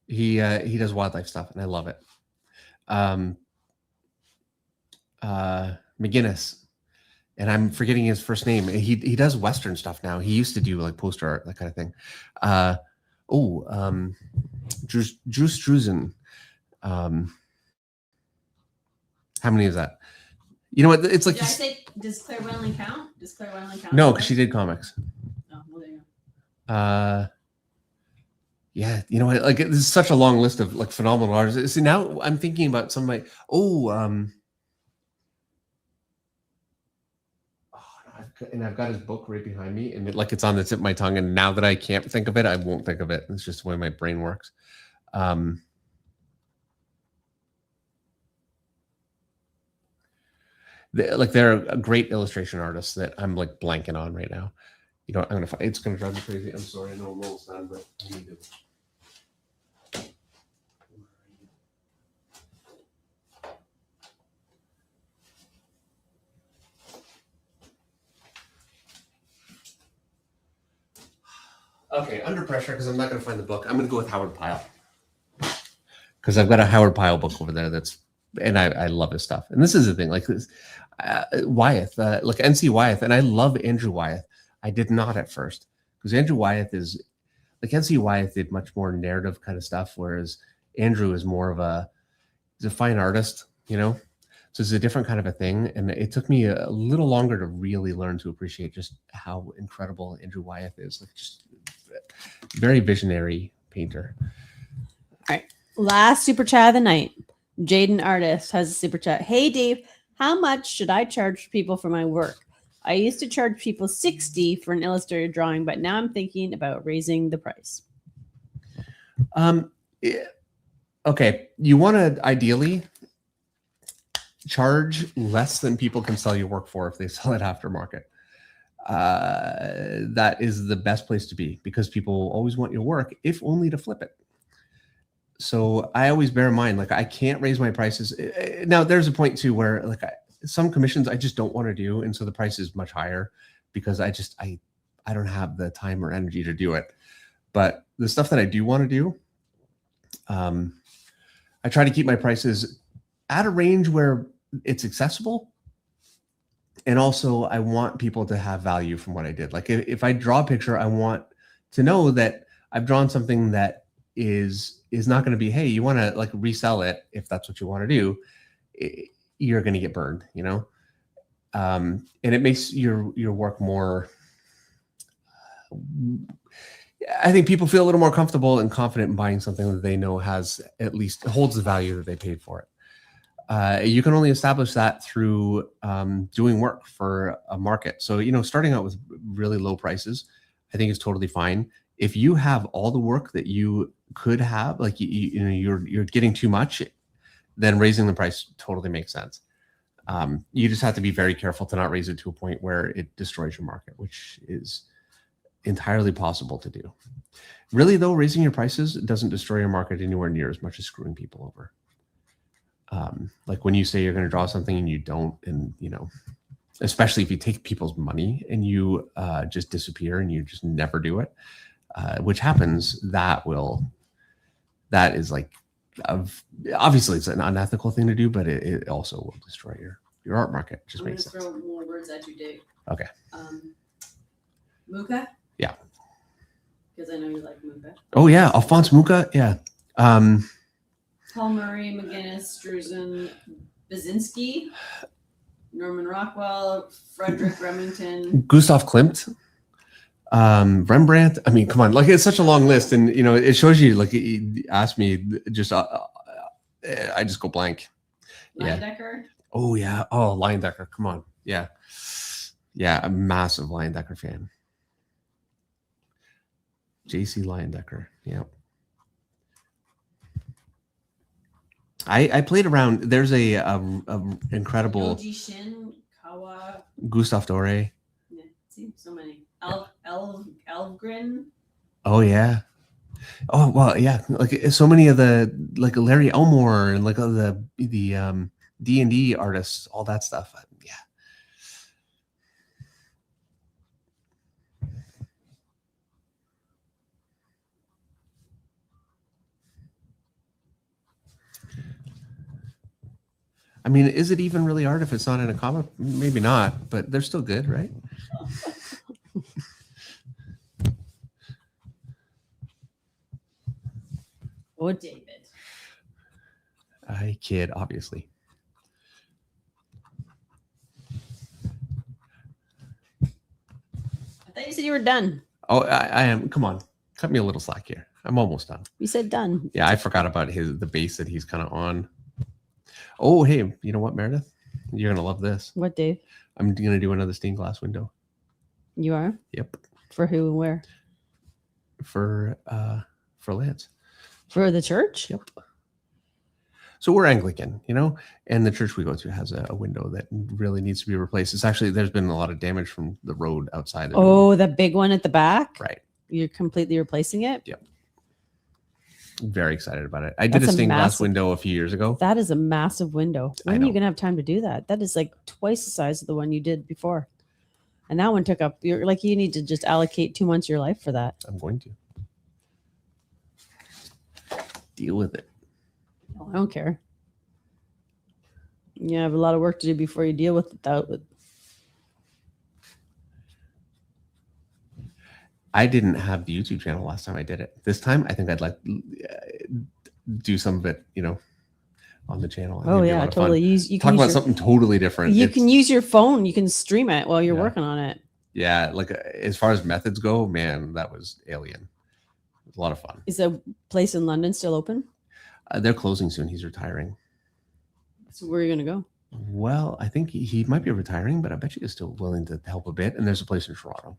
He does wildlife stuff and I love it. McGinnis. And I'm forgetting his first name. He does Western stuff now. He used to do like poster art, that kind of thing. Drew Struzan. How many is that? You know what? It's like. Does Claire Wendling count? No, because she did comics. Oh, well, there you go. Yeah, you know what? Like, this is such a long list of like phenomenal artists. See, now I'm thinking about some of my. And I've got his book right behind me, and it's on the tip of my tongue. And now that I can't think of it, I won't think of it. It's just the way my brain works. They're a great illustration artists that I'm like blanking on right now. It's gonna drive me crazy. I'm sorry, I know I'm almost done, but I need to. Okay, under pressure because I'm not going to find the book. I'm going to go with Howard Pyle because I've got a Howard Pyle book over there and I love his stuff. And this is the thing, like this, Wyeth, like NC Wyeth, and I love Andrew Wyeth. I did not at first, because Andrew Wyeth is like NC Wyeth did much more narrative kind of stuff, whereas Andrew is more of he's a fine artist, you know. So it's a different kind of a thing, and it took me a little longer to really learn to appreciate just how incredible Andrew Wyeth is. Like, just very visionary painter. Last super chat of the night. Jaden Artist has a super chat. Hey Dave, how much should I charge people for my work? I used to charge people $60 for an illustrated drawing, but now I'm thinking about raising the price. Okay, you want to ideally charge less than people can sell your work for if they sell it aftermarket. That is the best place to be, because people always want your work, if only to flip it. So I always bear in mind, like, I can't raise my prices. Now there's a point too where, like, some commissions I just don't want to do, and so the price is much higher because I don't have the time or energy to do it. But the stuff that I do want to do, I try to keep my prices at a range where it's accessible, and also I want people to have value from what I did. Like, if I draw a picture, I want to know that I've drawn something that is not going to be, hey, you want to like resell it, if that's what you want to do, you're going to get burned, you know. And it makes your work more, I think people feel a little more comfortable and confident in buying something that they know has, at least holds the value that they paid for it. You can only establish that through doing work for a market. So, you know, starting out with really low prices, I think is totally fine. If you have all the work that you could have, like, you know, you're getting too much, then raising the price totally makes sense. You just have to be very careful to not raise it to a point where it destroys your market, which is entirely possible to do. Really, though, raising your prices doesn't destroy your market anywhere near as much as screwing people over. Like when you say you're going to draw something and you don't, and, you know, especially if you take people's money and you just disappear and you just never do it, which happens, that is like, obviously it's an unethical thing to do, but it also will destroy your art market. It just I'm makes gonna sense. throw more words at you, Dave. Okay. Muka? Yeah. Because I know you like Muka. Oh yeah, Alphonse Mucha. Yeah. Paul Murray, McGinnis, Drusen, Basinski, Norman Rockwell, Frederick Remington. Gustav Klimt. Rembrandt. I mean, come on, like, it's such a long list, and, you know, it shows you, like, you ask me, just I just go blank. Yeah. Leyendecker. Oh yeah. Oh, Leyendecker. Come on. Yeah. Yeah. A massive Leyendecker fan. JC Leyendecker. Yeah. I played around. There's a incredible Yoji Shin, Kawa. Gustav Doré. Yeah, see, so many. Elvgren. Oh yeah. Oh well, yeah. Like, so many of the, like, Larry Elmore and, like, the D&D artists, all that stuff. Yeah. I mean, is it even really art if it's not in a comic? Maybe not, but they're still good, right? Oh, David. I kid, obviously. I thought you said you were done. Oh, I am. Come on, cut me a little slack here. I'm almost done. You said done. Yeah, I forgot about the base that he's kind of on. Oh, hey, you know what, Meredith? You're gonna love this. What, Dave? I'm gonna do another stained glass window. You are? Yep. For who and where? For Lance. For the church? Yep. So we're Anglican, you know, and the church we go to has a window that really needs to be replaced. It's actually, there's been a lot of damage from the road outside. Oh, the big one at the back? Right. You're completely replacing it? Yep. Very excited about it. I did That's a stained glass massive- window a few years ago. That is a massive window. I When are you know. going to have time to do that? That is like twice the size of the one you did before. And that one took up, you're like, you need to just allocate 2 months of your life for that. I'm going to deal with it. I don't care. You have a lot of work to do before you deal with it. I didn't have the YouTube channel last time I did it. This time, I think I'd like do some of it, on the channel. I think Oh it'd be a yeah, lot of fun. totally. You Talk can about use your, something totally different. you It's- can use your phone. You can stream it while you're Yeah. working on it. Yeah, like as far as methods go, man, that was alien. It was a lot of fun. Is the place in London still open? They're closing soon. He's retiring. So where are you gonna go? Well, I think he might be retiring, but I bet you he's still willing to help a bit. And there's a place in Toronto.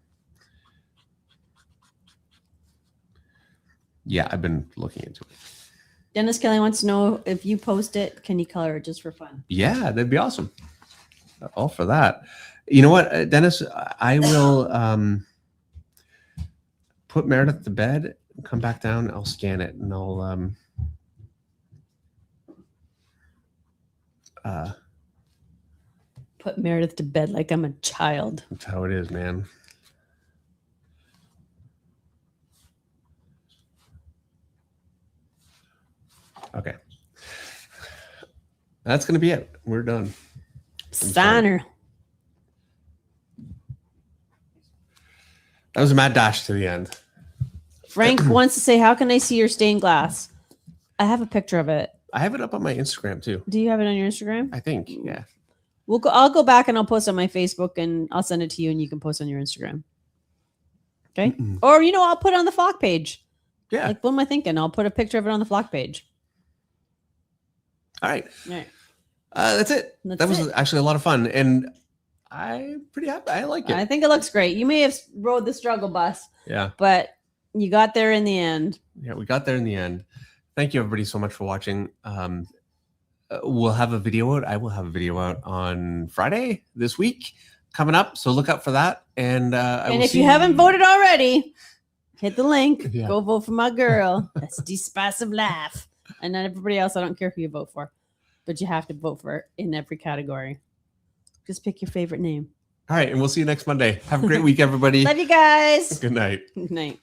Yeah, I've been looking into it. Dennis Kelly wants to know if you post it, can you color it just for fun? Yeah, that'd be awesome. All for that. You know what, Dennis? I will put Meredith to bed, come back down, I'll scan it, and I'll Put Meredith to bed like I'm a child. that's how it is, man. Okay. That's going to be it. We're done. Steiner. That was a mad dash to the end. Frank wants to say, how can I see your stained glass? I have a picture of it. I have it up on my Instagram too. Do you have it on your Instagram? I think. Yeah. I'll go back and I'll post on my Facebook and I'll send it to you and you can post on your Instagram. Okay. Mm-mm. Or, I'll put it on the flock page. Yeah. Like, what am I thinking? I'll put a picture of it on the flock page. All right. All right. That's it. That's that was it. actually a lot of fun. And I'm pretty happy. I like it. I think it looks great. You may have rode the struggle bus, Yeah. but you got there in the end. Yeah. We got there in the end. Thank you, everybody, so much for watching. We'll have a video out. I will have a video out on Friday this week coming up. So look out for that. And And if you haven't voted already, hit the link. Yeah. Go vote for my girl. That's Despasive Laugh. And then everybody else, I don't care who you vote for, but you have to vote for it in every category. Just pick your favorite name. All right. And we'll see you next Monday. Have a great week, everybody. Love you guys. Good night. Good night.